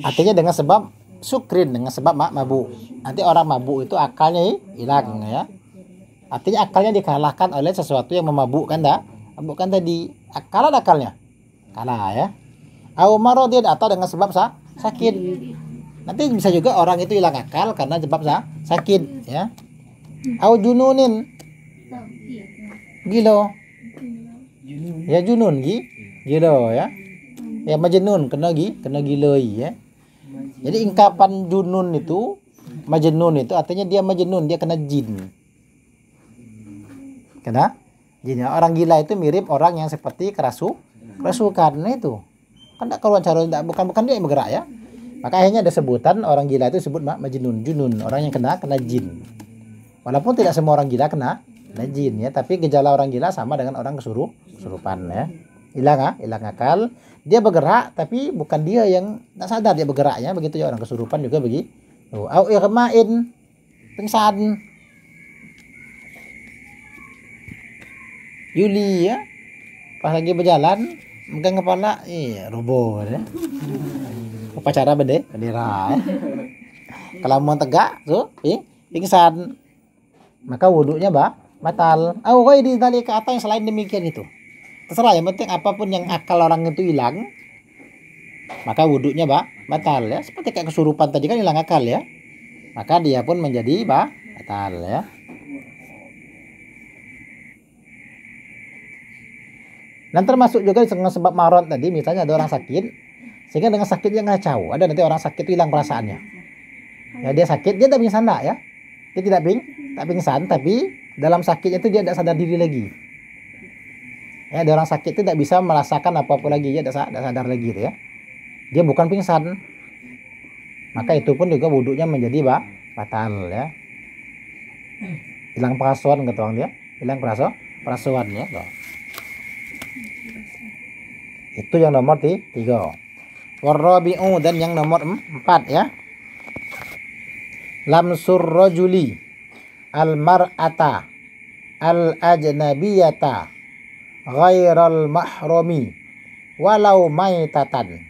Artinya dengan sebab sukrin, dengan sebab mabuk. Nanti orang mabuk itu akalnya hilang ya. Artinya akalnya dikalahkan oleh sesuatu yang memabukkan mabukkan tadi. Akalnya kalah ya. Au maradin, atau dengan sebab sakit. Nanti bisa juga orang itu hilang akal karena sebab sakit ya. Au jununin, gilo. Ya junun gilo ya. Ya majnun kena gila ya. Jadi ungkapan junun itu, majnun itu artinya dia majnun, dia kena jin. Kena jin. Orang gila itu mirip orang yang seperti kerasukan itu. Kan tak keluar cara bukan dia yang bergerak ya. Maka akhirnya ada sebutan orang gila itu disebut majnun, junun, orang yang kena jin. Walaupun tidak semua orang gila kena jin ya, tapi gejala orang gila sama dengan orang kesurupan ya. Hilang akal, dia bergerak tapi bukan dia yang tak sadar dia bergeraknya, begitu ya orang kesurupan juga begitu. Au irmain, pingsan. Yuli ya, pas lagi berjalan megang kepala, roboh ya. Upacara bendera ya. Kalau mau tegak tuh pingsan, maka wudhunya batal. Au ghairi dzalika, atau yang selain demikian itu. Terserah, yang penting apapun yang akal orang itu hilang, maka wudhunya batal ya. Seperti kayak kesurupan tadi kan hilang akal ya, maka dia pun menjadi batal ya. Dan termasuk juga dengan sebab marad tadi, misalnya ada orang sakit, sehingga dengan sakitnya ngacau. Ada nanti orang sakit itu hilang perasaannya. Ya dia sakit, dia tak pingsan ya. Dia tidak pingsan, tapi dalam sakitnya itu dia tidak sadar diri lagi. Ya, ada orang sakit itu tidak bisa merasakan apa-apa lagi, dia tidak sadar lagi gitu ya. Dia bukan pingsan. Maka itu pun juga wudhunya menjadi batal ya. Hilang perasaan kata orang dia, hilang perasaan ya. Tuh. Itu yang nomor 3. Warabi'u, dan yang nomor 4 ya. Lamsur rajuli al-mar'ata al-ajnabiyata ghairal mahrami walau maitatan,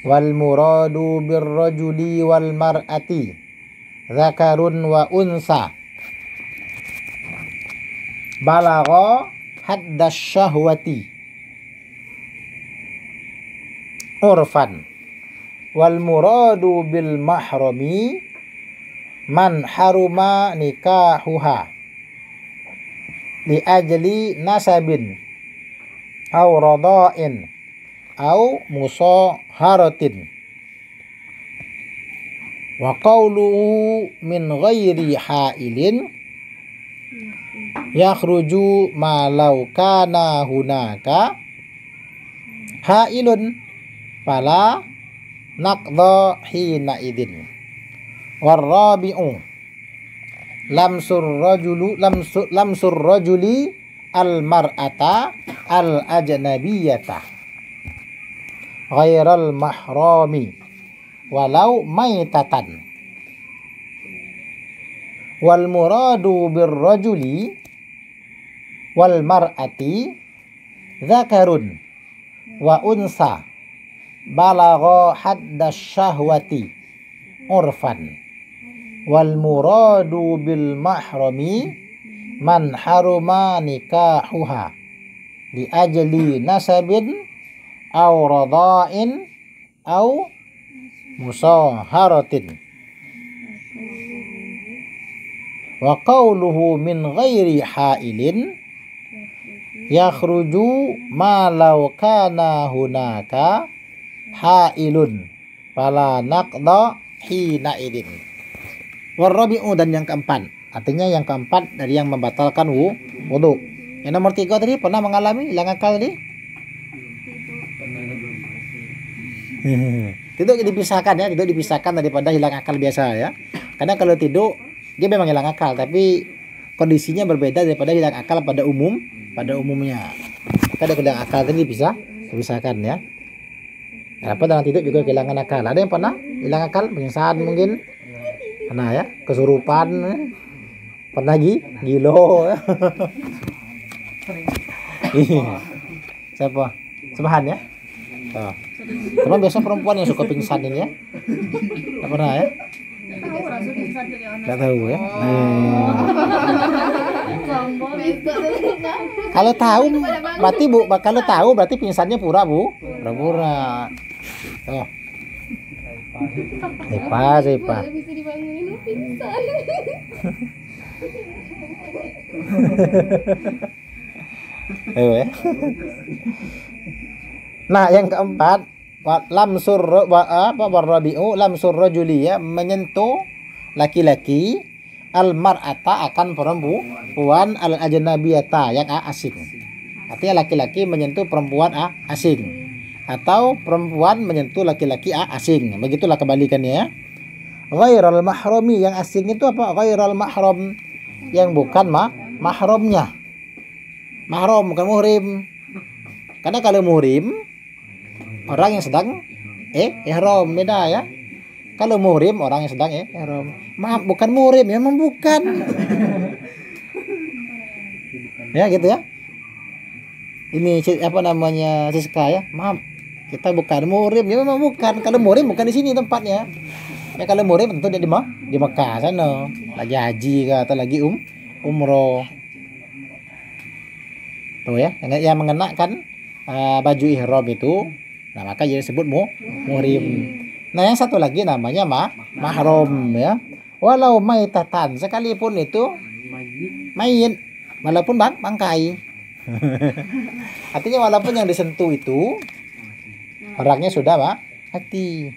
wal muradu bir rajuli wal mar'ati zakarun wa unsa balagha haddas syahwati urfan, wal muradu bil mahrami man haruma nikahuha li ajli nasabin au rada'in au musaharatin, wa qawluhu min ghairi hailin yakhruju ma law kana hunaka hailun fala naqdha hina idin. Warabi'u lamsur rajuli al mar'ata al ajnabiyata ghairal mahrami walau maitatan, wal muradu bir rajuli wal mar'ati zakarun wa unsa balagha haddas syahwati urfan, wal muradu bil mahrami man haruma nikahuha li ajli nasabin au rada'in au musaharatin, wa qawluhu min ghairi hailin yakhruju ma law kana hunaka hailun fala naqda hina idin. Warabi'u, dan yang keempat, artinya yang keempat dari yang membatalkan wudhu. Yang nomor 3 tadi pernah mengalami hilang akal tadi? Tidur dipisahkan ya, tidur dipisahkan daripada hilang akal biasa ya. Karena kalau tidur dia memang hilang akal, tapi kondisinya berbeda daripada hilang akal pada umumnya. Maka ada hilang akal tadi dipisahkan ya. Apa dalam tidur juga kehilangan akal. Ada yang pernah hilang akal, pingsan mungkin, pernah ya, kesurupan, pernah gilo ya. Siapa? Subhan ya. Oh. Cuma biasa perempuan yang suka pingsan ini ya. Tidak pernah ya? Tidak tahu ya. Kalau tahu berarti kalau tahu berarti pingsannya pura-pura. Oh. Sepa. Bisa dibangunin pingsan. Ayo ya. Nah, yang keempat, lamsur rajuli ya, menyentuh laki-laki al-mar'ata akan perempuan al-ajnabiyata yang asing. Artinya laki-laki menyentuh perempuan asing atau perempuan menyentuh laki-laki asing. Begitulah kebalikannya ya. Ghairal mahrami, yang asing itu apa? Ghairal mahram, yang bukan mahramnya. Mahram bukan muhrim. Karena kalau muhrim orang yang sedang ihram, beda ya. Kalau muhrim orang yang sedang ihram. Maaf, bukan muhrim ya, memang bukan. Ya gitu ya. Ini apa namanya, Siska ya. Maaf, kita bukan muhrim ya, memang bukan. Kalau muhrim bukan di sini tempatnya. Ya kalau muhrim tentu dia di Mekah sana, lagi haji atau lagi umroh. Tuh ya, yang mengenakan baju ihram itu, nah maka jadi disebut muhrim. Nah yang satu lagi namanya mahram ya. Walau maitatan, sekalipun itu mayit, walaupun bangkai. Artinya walaupun yang disentuh itu orangnya sudah mati.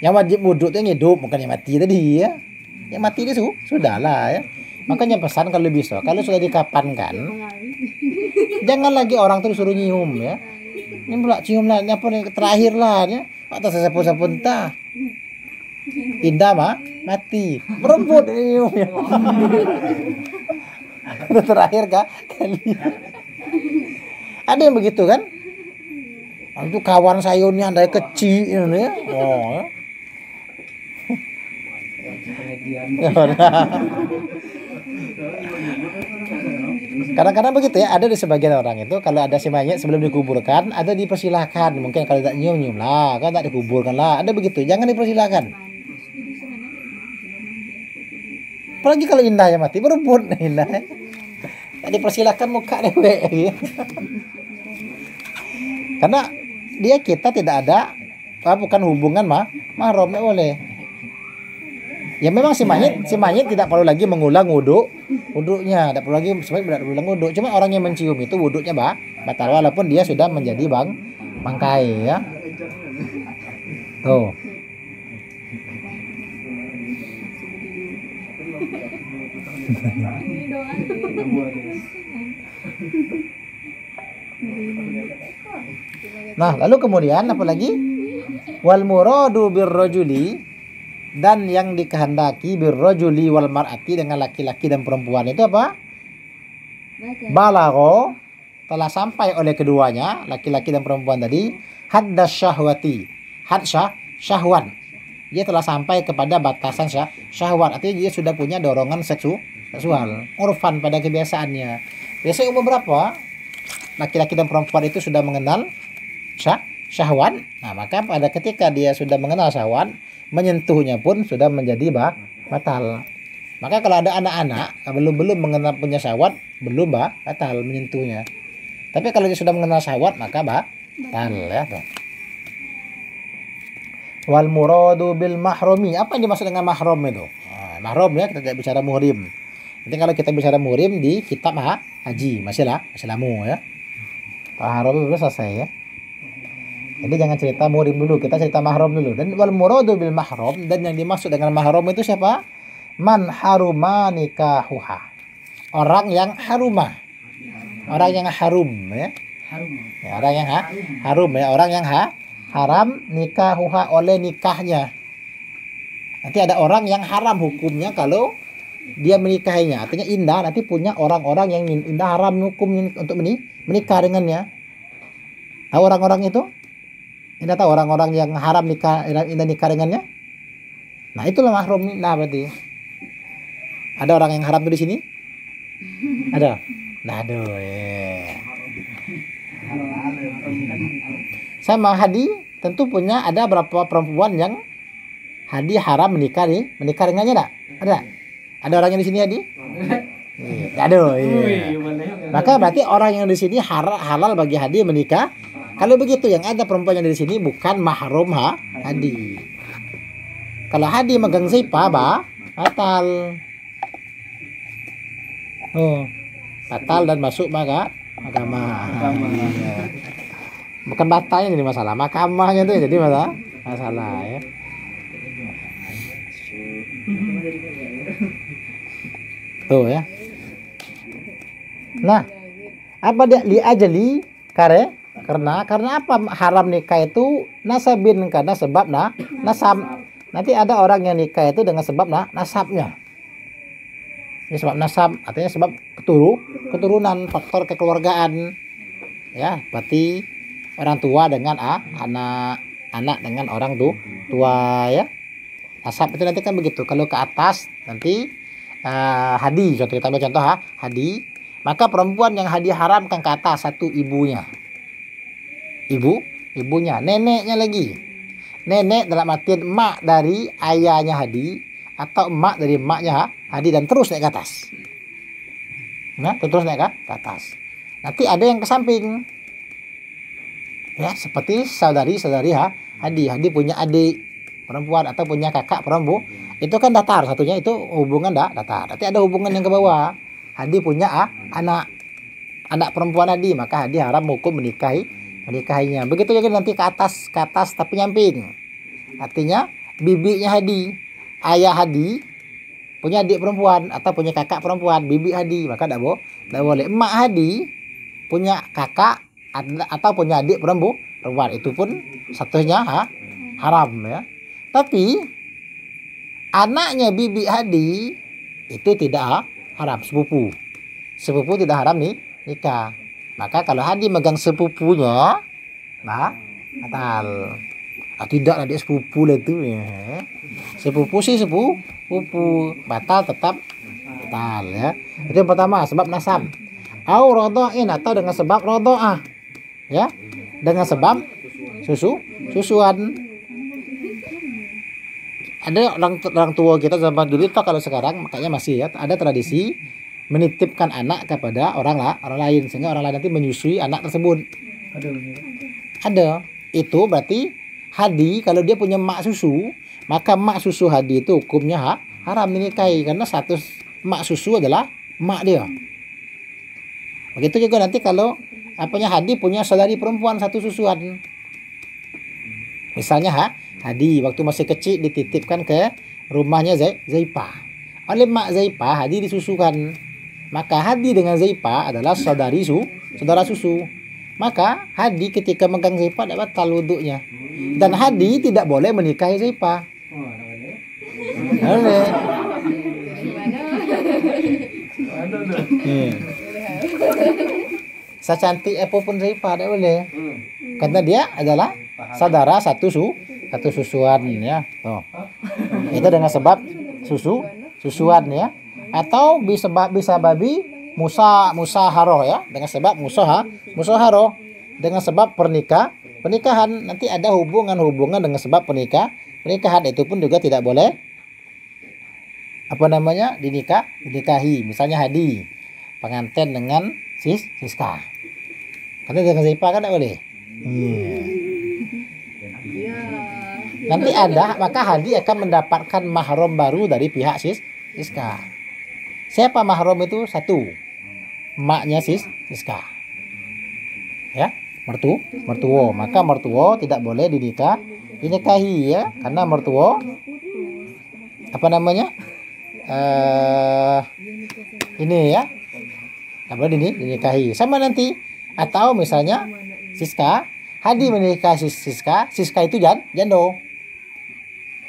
Yang wajib wudhu itu yang hidup, bukan yang mati tadi ya. Yang mati itu sudahlah ya. Makanya pesan kalau bisa, kalau sudah dikapankan, jangan lagi orang terus suruh nyium ya. Ini pula cium lah, ini apa nih terakhir lah ya. Atau sapu-sapu entah. Indah mati, berebut nyium ya. Itu terakhir kali. Ada yang begitu kan? Itu kawan sayurnya dari kecil ya. Oh. Kadang-kadang begitu ya, ada di sebagian orang itu kalau ada si mayat sebelum dikuburkan ada dipersilahkan, mungkin kalau tak nyium lah, kan tak dikuburkan lah, ada begitu, jangan dipersilahkan. Apalagi kalau indah ya mati berebut indah. Tak dipersilahkan muka dewek ya. Karena kita tidak ada bukan hubungan mahram, ya boleh. Ya memang si mayit tidak perlu lagi mengulang wuduknya, tidak perlu lagi mengulang wuduk. Cuma orang yang mencium itu wuduknya batal walaupun dia sudah menjadi bangkai ya. Tuh. Nah, lalu kemudian apa lagi? Wal muradu birrajuli, dan yang dikehendaki birrajuli wal mar'ati, dengan laki-laki dan perempuan itu apa? Balagho, telah sampai oleh keduanya, laki-laki dan perempuan tadi, haddas syahwati, syahwan. Dia telah sampai kepada batasan syahwat, artinya dia sudah punya dorongan seksual. Urfan pada kebiasaannya. Biasanya umur berapa? Laki-laki dan perempuan itu sudah mengenal syahwat. Nah, maka pada ketika dia sudah mengenal syahwat, menyentuhnya pun sudah menjadi batal. Maka kalau ada anak-anak belum mengenal punya syahwat, belum batal menyentuhnya. Tapi kalau dia sudah mengenal syahwat maka batal ya. Wal muradu bil mahrami, apa yang dimaksud dengan mahram itu? Nah, mahram ya, kita tidak bicara muhrim. Nanti kalau kita bicara muhrim di kitab haji masih lamu ya. Mahram itu selesai ya. Jadi jangan cerita muhrim dulu, kita cerita mahram dulu. Dan wal muradu bil mahram, dan yang dimaksud dengan mahram itu siapa? Man haruma nikahuha. Orang yang haruma. Orang yang harum ya. Harum. Ya, orang yang harum ya, orang yang haram nikahuha oleh nikahnya. Nanti ada orang yang haram hukumnya kalau dia menikahinya, artinya Indah nanti punya orang-orang yang Indah haram hukumnya untuk menikah dengannya. Tahu orang-orang itu? Indah tahu orang-orang yang haram Indah nikah dengannya? Nah, itulah mahrum Indah berarti. Ada orang yang haram tuh di sini? Ada? Nah, aduh. Sama Hadi tentu punya ada berapa perempuan yang Hadi haram menikah dengannya enggak? Ada? Ada orang yang di sini Hadi? Aduh. Maka berarti orang yang di sini halal bagi Hadi menikah. Kalau begitu yang ada perempuan yang di sini bukan mahrum Hadi. Kalau Hadi megang zipa batal. Oh, batal dan masuk agama. Bukan batalnya jadi masalah, makamahnya itu jadi masalah ya. Tuh ya. Nah, apa dia li ajali karena apa haram nikah itu nasabin karena sebab nasab. Nanti ada orang yang nikah itu dengan sebab nasabnya. Ini sebab nasab, artinya sebab keturunan, faktor kekeluargaan. Ya, berarti orang tua dengan anak dengan orang tua ya. Nasab itu nanti kan begitu. Kalau ke atas nanti Hadi, contoh kita ambil contoh Hadi, maka perempuan yang Hadi haramkan ke atas satu ibunya. Ibunya, neneknya lagi. Nenek dalam artian emak dari ayahnya Hadi atau emak dari emaknya Hadi dan terus naik ke atas. Nah, terus naik ke atas. Nanti ada yang ke samping. Ya, seperti saudari-saudari Hadi. Hadi punya adik perempuan atau punya kakak perempuan. Itu kan datar satunya, itu hubungan datar. Nanti ada hubungan yang ke bawah. Hadi punya anak perempuan Hadi, maka Hadi haram hukum menikahinya. Begitu juga nanti ke atas tapi nyamping. Artinya bibinya Hadi, ayah Hadi punya adik perempuan atau punya kakak perempuan, bibi Hadi, maka tidak boleh. Emak Hadi punya kakak atau punya adik perempuan, itu pun satunya haram ya. Tapi anaknya bibi Hadi itu tidak haram, sepupu tidak haram nikah. Maka kalau Hadi megang sepupunya, batal. Tidak adik sepupu lah itu ya. Sepupu sih sepupu, batal tetap batal ya. Itu yang pertama, sebab nasab. Au radha'in, atau dengan sebab radha'ah. Ya. Dengan sebab susuan. Ada orang tua kita zaman dulu itu, kalau sekarang makanya masih ya, ada tradisi menitipkan anak kepada orang lain sehingga orang lain nanti menyusui anak tersebut. Ada. Itu berarti Hadi kalau dia punya mak susu, maka mak susu Hadi itu hukumnya haram dinikahi karena status mak susu adalah mak dia. Begitu juga nanti kalau Hadi punya saudari perempuan satu susuan. Misalnya Hadi waktu masih kecil dititipkan ke rumahnya Zaipa. Oleh mak Zaipa Hadi disusukan. Maka Hadi dengan Zaipa adalah saudara susu. Maka Hadi ketika megang Zaipa tidak batal wudunya. Dan Hadi tidak boleh menikahi Zaipa. Boleh. Secantik apapun Zaipa tidak boleh. Karena dia adalah saudara satu susuan ya. Tuh. Itu dengan sebab susuan ya. Atau bisa babi musaharoh ya, dengan sebab musaharoh, dengan sebab pernikahan. Nanti ada hubungan dengan sebab pernikahan, itu pun juga tidak boleh dinikahi. Misalnya Hadi pengantin dengan Siska, karena dengan Zaipa kan tidak boleh. Nanti maka Hadi akan mendapatkan mahram baru dari pihak Siska. Siapa mahram itu? Satu, maknya Siska. Ya, mertua. Maka mertua tidak boleh dinikahi ya, karena mertua ini ya, tidak boleh dinikahi. Sama nanti Atau misalnya Siska, Hadi menikah Siska, Siska itu janda.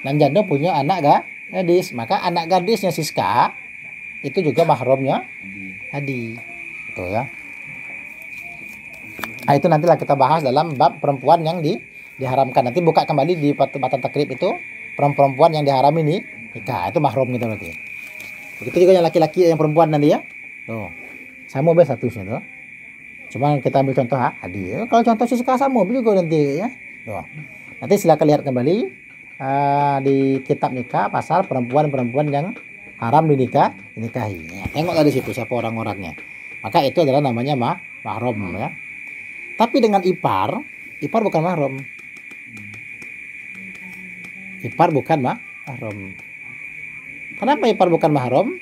Dan janda punya anak gadis, maka anak gadisnya Siska itu juga mahramnya Hadi. Tuh ya. Nah, itu nantilah kita bahas dalam bab perempuan yang diharamkan. Nanti buka kembali di batan takrib itu perempuan yang diharami nih nikah, itu mahram gitu nanti. Begitu juga yang laki-laki yang perempuan nanti ya. Tuh. Sama be statusnya tuh. Cuma kita ambil contoh Hadi. Kalau contoh Siska sama juga nanti ya. Tuh. Nanti silakan lihat kembali di kitab nikah pasal perempuan yang haram dinikahi. Ya, tengoklah di situ siapa orang-orangnya. Maka itu adalah namanya mahram ya. Tapi dengan ipar bukan mahram. Ipar bukan mahram. Kenapa ipar bukan mahram?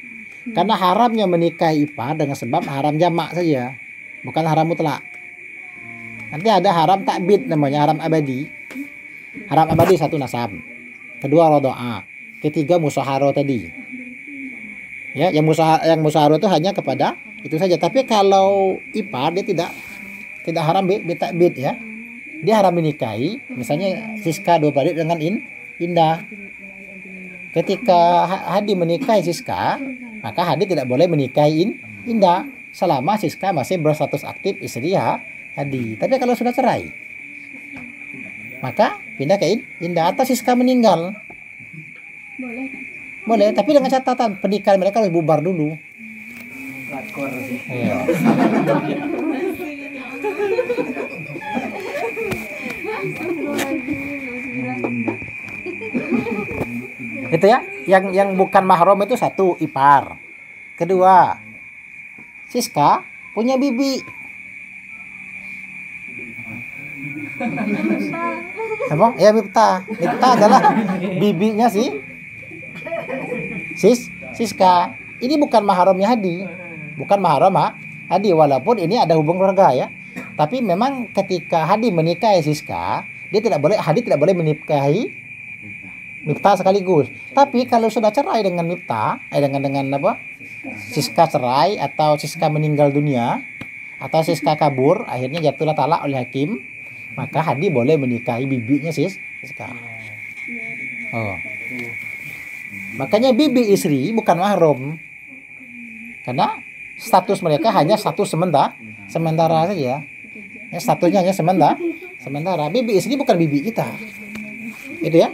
Karena haramnya menikahi ipar dengan sebab haram jamak saja, bukan haram mutlak. Nanti ada haram takbid namanya, haram abadi. Haram abadi satu nasab, kedua rodoa, ketiga musaharo tadi. Ya, yang musaharo itu hanya kepada itu saja. Tapi kalau ipar dia tidak haram takbid ya. Dia haram dinikahi, misalnya Siska dua beradik dengan Indah. Ketika Hadi menikahi Siska, maka Hadi tidak boleh menikahi Indah selama Siska masih berstatus aktif istri Hadi. Tapi kalau sudah cerai, maka pindah ke Indah atau Siska meninggal. Boleh, tapi dengan catatan pernikahan mereka harus bubar dulu. Iya. Itu ya, yang bukan mahram itu satu ipar. Kedua, Siska punya bibi. Apa? Ya Miftah. Miftah adalah bibinya Siska. Ini bukan mahramnya Hadi. Bukan mahram Hadi, walaupun ini ada hubung keluarga ya. Tapi memang ketika Hadi menikahi Siska, Hadi tidak boleh menikahi Miftah sekaligus. Tapi kalau sudah cerai dengan Miftah, dengan apa? Siska cerai atau Siska meninggal dunia atau Siska kabur, akhirnya jatuhlah talak oleh hakim, maka Hadi boleh menikahi bibinya Siska. Oh. Makanya bibi istri bukan mahram. Karena status mereka hanya status sementara saja. Ya, statusnya hanya sementara. Bibi istri bukan bibi kita. Itu ya.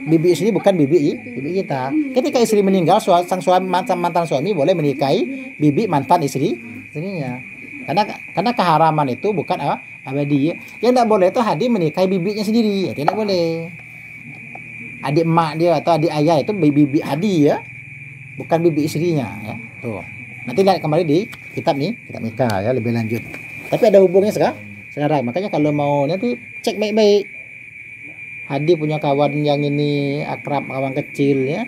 Bibi istri bukan bibi kita. Ketika istri meninggal, sang suami mantan suami boleh menikahi bibi mantan istrinya. Karena keharaman itu bukan abadi. Yang tidak boleh itu Hadi menikahi bibinya sendiri, ya, tidak boleh. Adik emak dia atau adik ayah itu bibi Hadi ya, bukan bibi istrinya ya. Tuh. Nanti lihat kembali di kitab nikah ya lebih lanjut. Tapi ada hubungnya sekarang. Makanya kalau mau nanti cek baik-baik. Hadi punya kawan yang ini akrab, kawan kecil ya,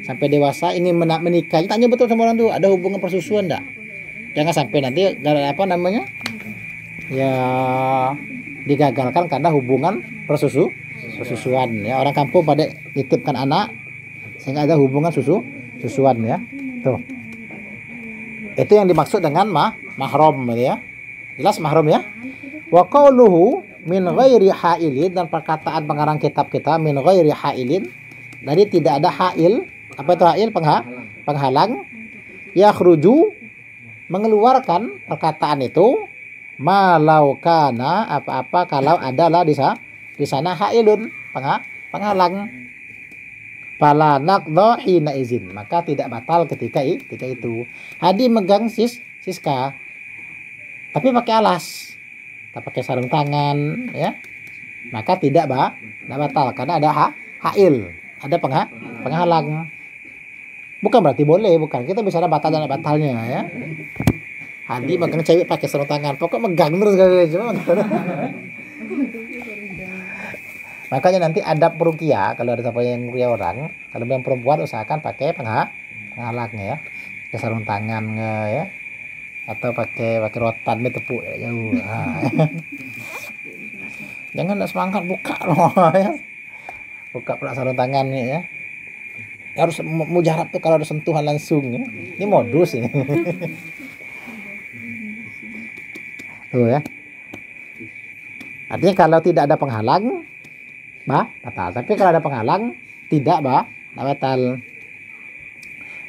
sampai dewasa ingin menikah, tanya betul sama orang tuh ada hubungan persusuan enggak. Jangan sampai nanti apa namanya ya digagalkan karena hubungan persusuan ya. Orang kampung pada nitipkan anak sehingga ada hubungan susuan ya. Tuh. Itu yang dimaksud dengan mahram ya. Jelas mahram ya. Wa qauluhu min ghairi hailin, dan perkataan pengarang kitab kita min ghairi hailin, dari tidak ada hail. Apa itu hail? Penghalang. Yakhruju, mengeluarkan perkataan itu, malau kana, apa kalau adalah di sana hailun, penghalang. Fala naqdha hina izin, maka tidak batal ketika itu. Hadi megang Siska tapi pakai alas, tak pakai sarung tangan ya, maka tidak batal karena ada hail, ada penghalang. Bukan berarti boleh, bukan, kita bicara batal dan batalnya ya. Hadi megang cewek pakai sarung tangan, pokok megang terus cuma. Makanya nanti adab perukia, kalau ada siapa yang rukia orang, kalau yang perempuan usahakan pakai penghalangnya ya, pakai sarung tangan ya, atau pakai rotan tepuk ya, jauh. Nah, jangan semangat buka loh ya, buka pula sarung tangannya ya. Harus mujarab tuh kalau ada sentuhan langsung ya. Ini modus ini. Tuh ya. Artinya kalau tidak ada penghalang, batal. Tapi kalau ada penghalang, tidak, batal.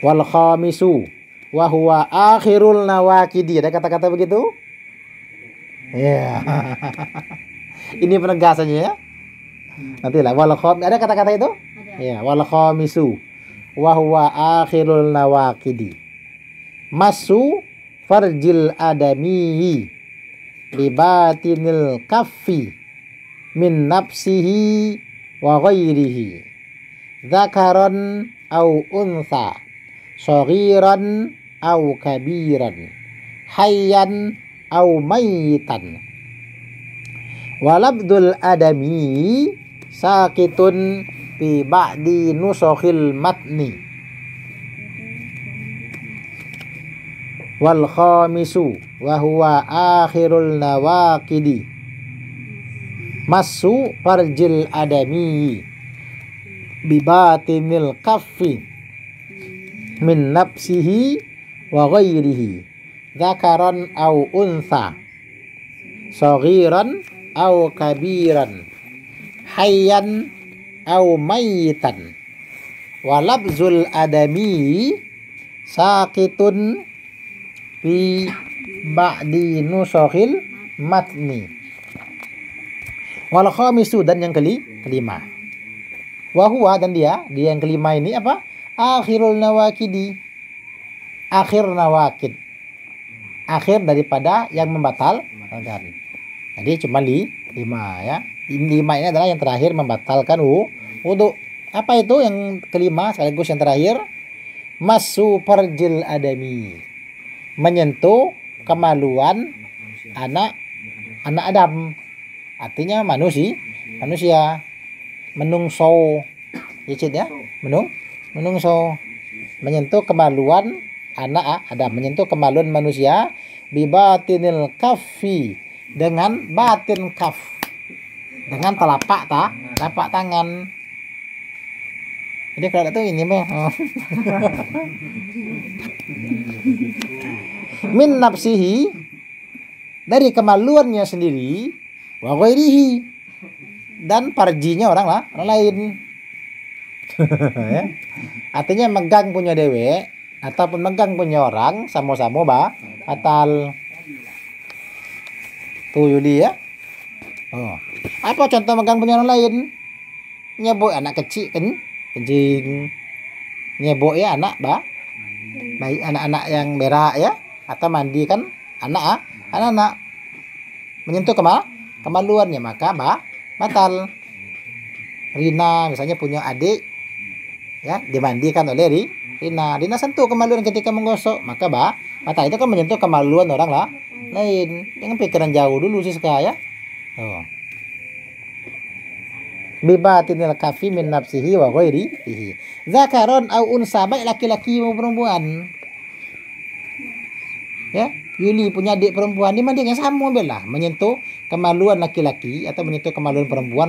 Wal khamisu wa huwa akhirul nawakidi. Ada kata-kata begitu? Ya. Ini penegasannya ya. Nanti lah wal kham, ada kata-kata itu? Ada. Ya, wal khamisu wa huwa akhirul nawakidi. Masu farjil adami bi batinil kaffi min nafsihi wa ghairihi. Dzakaran au untha, shaghiran au kabiran, hayyan au mayitan. Walabdul adami sakitun fi ba'di nusukhil matni. Wal khamisu wa huwa akhirul nawaqidi masu farjil adami bibatinil kaffi min nafsihi wa ghairihi dzakaran au untha, saghiran au kabiran, hayyan au mayitan. Walabzul adami sakitun fi ba'di nusukhil matni. Wal khamisu, dan yang kelima. Wa huwa, dan dia yang kelima ini apa? Akhirul nawakidi. Akhir nawakid. Akhir daripada yang membatalkan. Jadi cuma 5 ya. 5 ini adalah yang terakhir membatalkan wudu. Apa itu yang kelima sekaligus yang terakhir? Masu farjil adami. Menyentuh kemaluan anak Adam, artinya manusia, menungso, ya, menungso, menyentuh kemaluan anak Adam, menyentuh kemaluan manusia, bibatinil kaffi, dengan batin kaf, dengan telapak tangan. Jadi kalau itu ini mah. Min nafsihi, dari kemaluannya sendiri, wa ghairihi, dan parjinya orang lain. Ya. Artinya megang punya dewe ataupun megang punya orang sama-sama batal. Tuh Yudi ya. Oh. Apa contoh megang punya orang lain? Nyebok anak kecil kencing. Nyebok ya anak bayi, anak-anak yang berak ya, atau mandi kan anak-anak menyentuh kemaluannya, maka batal. Rina misalnya punya adik ya, dimandikan oleh Rina sentuh kemaluan ketika menggosok, maka batal. Itu kan menyentuh kemaluan orang lain. Jangan pikiran jauh dulu sih ya. Oh. Bibatinil kafi min nafsihi wa ghairihi. Zakaron au unsa, baik laki-laki maupun perempuan. Ya, Yuli punya adik perempuan, dimandikan sama bela, menyentuh kemaluan laki-laki atau menyentuh kemaluan perempuan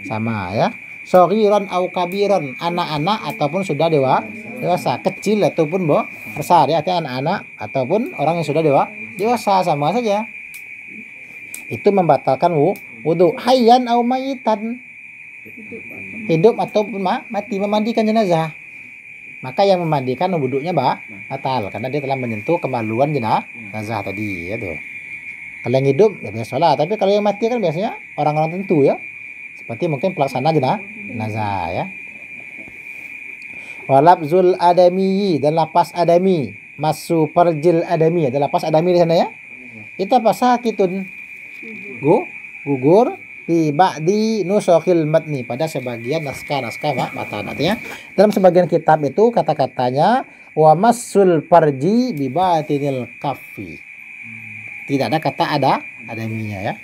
sama ya. Shaghiran au kabiran, anak-anak ataupun sudah dewasa, kecil ataupun besar ya, artinya anak-anak ataupun orang yang sudah dewasa sama saja. Itu membatalkan wudu. Hayyan au mayitan, hidup ataupun mati, memandikan jenazah. Maka yang memandikan wudunya batal karena dia telah menyentuh kemaluan jenazah tadi ya tuh. Kalau yang hidup ya biasalah, tapi kalau yang mati kan biasanya orang-orang tentu ya. Seperti mungkin pelaksana jenazah ya. Walabzul adami, dan lapas adami, masu farjil adami, ada lapas adami di sana ya. Itu apa? Sakitun, gugur fi ba'di nusukhil matni, pada sebagian naskah matan. Artinya dalam sebagian kitab itu kata-katanya wa massul farji bi batinil kaffi. Tidak ada kata adaminya ya.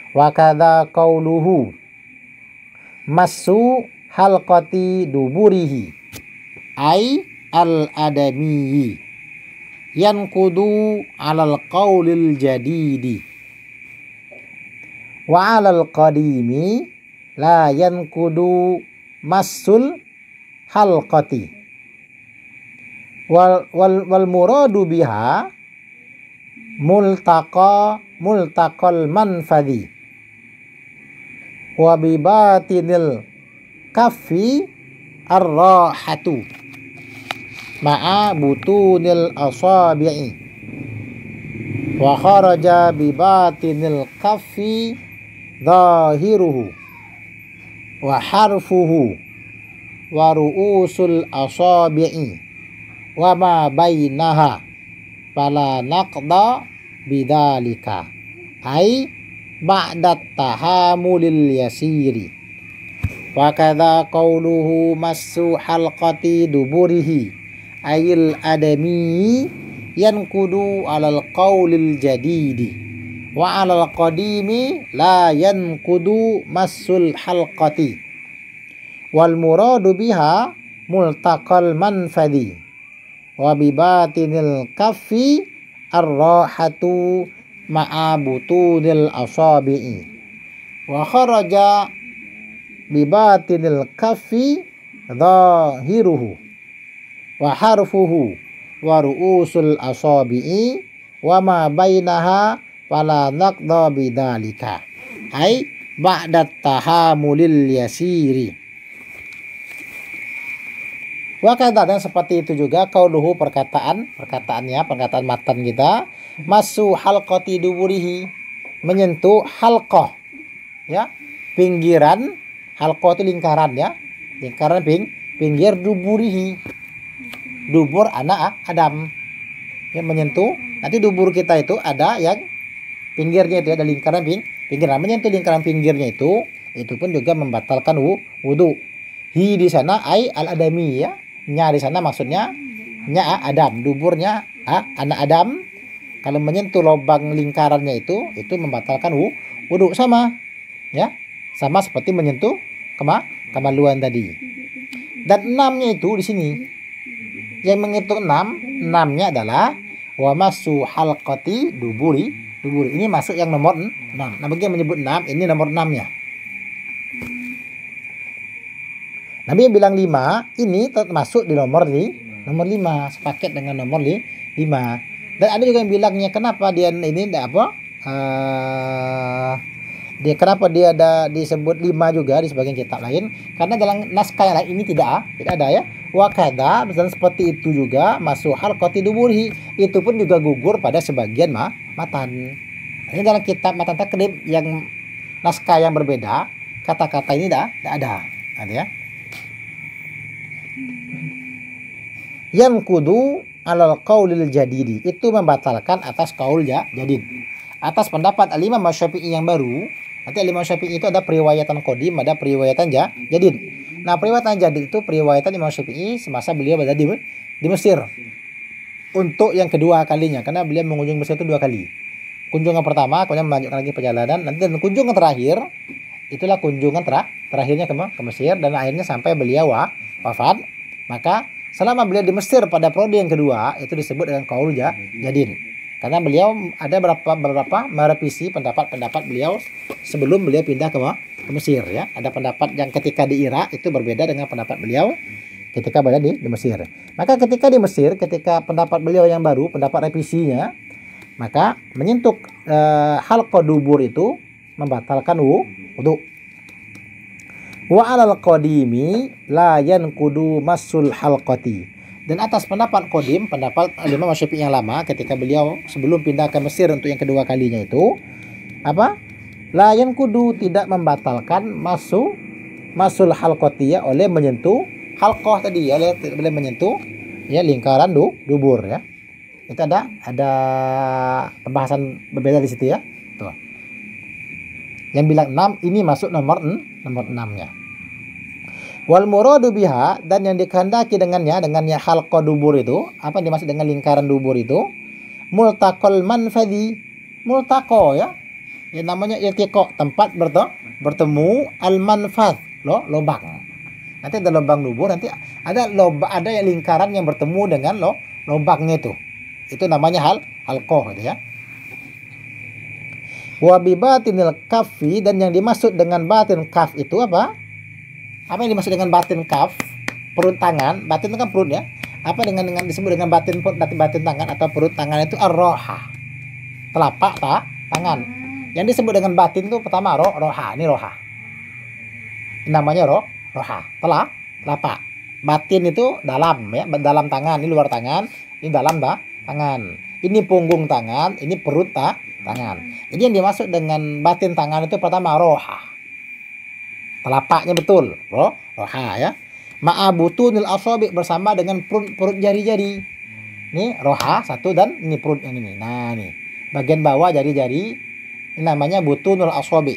Wa kadza qauluhu massu halqati duburihi ai al adami yanqudu alal qaulil jadidi wa alal qadimi la yanqudu massul halqati wal muradu biha multaqal manfadhi wa bi batinil kaffi ar-rahatu ma'a butunil asabi'i wa kharaja bi batinil kaffi zahiruhu wa harfuhu wa ru'usul asabi'i wa ma bainaha fala naqda bidzalika ai ba'da tahamulil yasiri wa kadza qauluhu massu halqati duburihi ayil adami yankudu alal qaulil jadidi wa alal qadimi la yankudu massul halqati wal muradu biha multaqal manfadi wa bibatinil kaffi ar-rahatu ma'a butunil asabi'i wa kharaja bibatinil kaffi zahiruhu wa harfuhu wa ru'usul asabi'i wa ma bainaha fala naqda bidzalika ai ba'da tahamulil yasiri. Wa kadza, dan seperti itu juga qauluhu perkataan matan kita masu halqati duburihi, menyentuh halqah ya, pinggiran. Halqah itu lingkaran ya, lingkaran pinggir duburihi, dubur anak Adam ya, menyentuh. Nanti dubur kita itu ada yang pinggirnya itu ada lingkaran pinggiran, menyentuh lingkaran pinggirnya itu pun juga membatalkan wudu. Hi di sana ai al adami ya, nya di sana maksudnya nya Adam, duburnya anak Adam. Kalau menyentuh lubang lingkarannya itu membatalkan wudu, sama ya, sama seperti menyentuh kemaluan tadi. Dan enamnya itu di sini yang menghitung enamnya adalah wa masu halqati duburi. Ini masuk yang nomor 6. Nah, bagi yang menyebut 6, ini nomor 6-nya. Nabi yang bilang 5, ini termasuk di nomor 5, sepaket dengan nomor 5. Dan ada juga yang bilangnya kenapa dia ini kenapa dia ada disebut 5 juga di sebagian kitab lain, karena dalam naskah yang lain ini tidak ada ya. Wa kadza, dan seperti itu juga masuk halqati duburihi, itu pun juga gugur pada sebagian matan. Ini dalam kitab matan takrib yang naskah yang berbeda, kata-kata ini tidak ada ya. Yang kudu alal qaulil jadidi, itu membatalkan atas qaul jadid, atas pendapat al-Imam Syafi'i yang baru. Nanti al-Imam Syafi'i itu ada periwayatan qadim, ada periwayatan jadid. Nah, periwayatan jadid itu periwayatan Imam Syafi'i semasa beliau berada di Mesir untuk yang kedua kalinya, karena beliau mengunjungi Mesir itu 2 kali. Kunjungan pertama, kemudian melanjutkan lagi perjalanan, nanti dan kunjungan terakhir itulah kunjungan terakhirnya ke Mesir, dan akhirnya sampai beliau wafat. Maka selama beliau di Mesir pada periode yang kedua itu disebut dengan qaul jadid, karena beliau ada beberapa merevisi pendapat beliau sebelum beliau pindah ke Mesir ya. Ada pendapat yang ketika di Irak itu berbeda dengan pendapat beliau ketika berada di Mesir. Maka ketika di Mesir, ketika pendapat beliau yang baru, pendapat revisinya, maka menyentuh halqa dubur itu membatalkan wudu. Wa alal qadimi la yanqudu massul halqati, dan atas pendapat qadim, pendapat Imam Syafi'i yang lama ketika beliau sebelum pindah ke Mesir untuk yang kedua kalinya itu la yanqudu, tidak membatalkan massul halqati ya, oleh menyentuh halqah tadi ya, oleh menyentuh ya lingkaran dubur ya. Itu ada pembahasan berbeda di situ ya. Tuh. Yang bilang 6 ini masuk nomor 6-nya. Wal muradu biha, dan yang dikehendaki dengannya halqa dubur itu, apa yang dimaksud dengan lingkaran dubur itu? Multaqal manfadi, multaqo ya. Yang namanya iltiqa, tempat bertemu, al manfad, lubang. Nanti ada lubang dubur, nanti ada yang lingkaran yang bertemu dengan lubangnya itu. Itu namanya halqa gitu ya. Wa bi batinil kaffi, dan yang dimaksud dengan batin kaf itu apa? Apa yang dimaksud dengan batin kaf? Perut tangan, batin itu kan perut ya. Apa dengan disebut dengan batin tangan atau perut tangan itu ar-roha. telapak tangan. Yang disebut dengan batin itu pertama roha, ini roha. Ini namanya roha, telapak. Batin itu dalam ya, dalam tangan, ini luar tangan, ini dalam tangan. Ini punggung tangan, ini perut tangan. Jadi yang dimaksud dengan batin tangan itu pertama roha. Telapaknya betul, roha ya. Ma'abutunil asabi bersama dengan perut jari-jari. Ini roha satu dan ini perut yang ini. Nah, nih. Bagian bawah jari-jari ini namanya butunul asabi.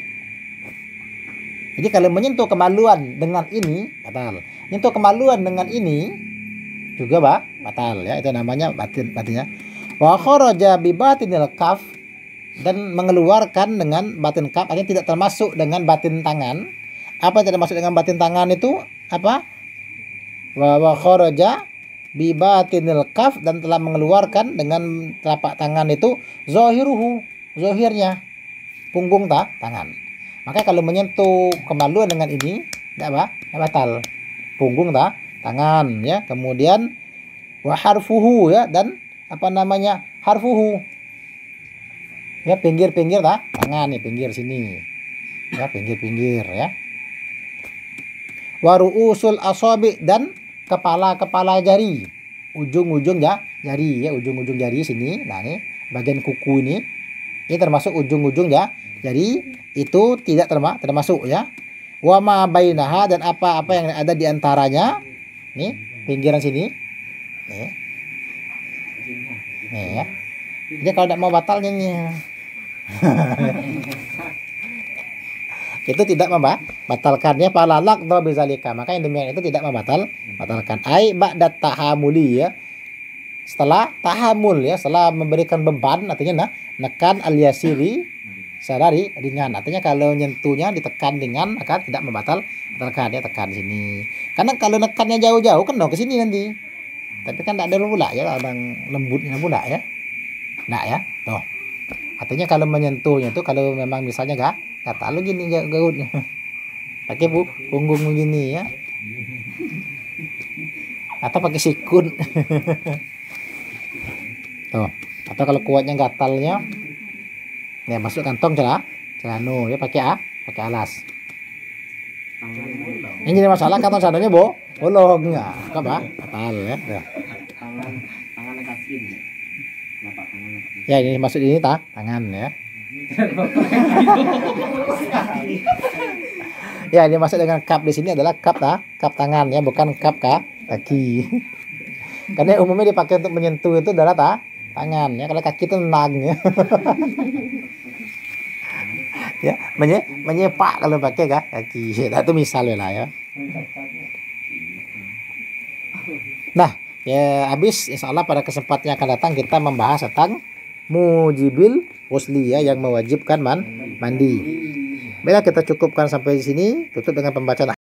Jadi kalau menyentuh kemaluan dengan ini batal. Menyentuh kemaluan dengan ini juga batal ya. Itu namanya batinnya. Wa kharaja bi batinil kaf, dan mengeluarkan dengan batin kaf, artinya tidak termasuk dengan batin tangan. Apa yang tidak masuk dengan batin tangan itu apa? Wa kharaja bi batinil kaf, dan telah mengeluarkan dengan telapak tangan itu zahiruhu, zahirnya punggung tangan. Maka kalau menyentuh kemaluan dengan ini tidak batal. Punggung tangan ya. Kemudian wa harfuhu ya, dan apa namanya? Harfuhu. Ya, pinggir-pinggir tangan nih, pinggir sini. Ya, pinggir-pinggir ya. Wa ru'usul asabi, dan kepala jari. Ujung-ujung jari ya, ujung-ujung jari sini. Nah, ini bagian kuku ini. Ini termasuk ujung-ujung jari, itu tidak termasuk ya. Wa ma bainaha, dan apa-apa yang ada di antaranya. Nih, pinggiran sini. Nih. Nih ya. Jadi kalau tidak mau batalnya nih. Itu tidak membatalkannya, falalak do bizalika, maka yang demikian itu tidak membatalkan. Ai ba'da tahamuli ya, setelah tahamul ya, setelah memberikan beban, artinya nekan al-yasiri, sadari ringan, artinya kalau nyentuhnya ditekan ringan maka tidak membatalkan ya, tekan di sini. Karena kalau nekannya jauh-jauh kan ke sini nanti. Tapi kan tidak ada pula ya, abang lembutnya pula ya. Nah ya, tuh. Artinya kalau menyentuhnya itu, kalau memang misalnya kata lu gini gautnya. Pakai punggung begini ya. Atau pakai sikun. Tuh. Atau kalau kuatnya gatalnya, ya masuk kantong celana ya, pakai alas. Yang jadi masalah kantong celananya bolong enggak? Apa? Batal ya. Tangan kaki. Ya, ini masuk ini tangan ya. Ya, ini masuk dengan cup di sini adalah cup tangan ya, bukan cup kaki. Karena umumnya dipakai untuk menyentuh itu adalah tangan ya. Kalau kaki itu nang ya. Ya, menyepak kalau pakai kaki. Nah, itu misalnya lah ya. Nah, ya habis, insyaallah pada kesempatan yang akan datang kita membahas tentang mujibil ghusli ya, yang mewajibkan mandi. Baiklah, kita cukupkan sampai di sini, tutup dengan pembacaan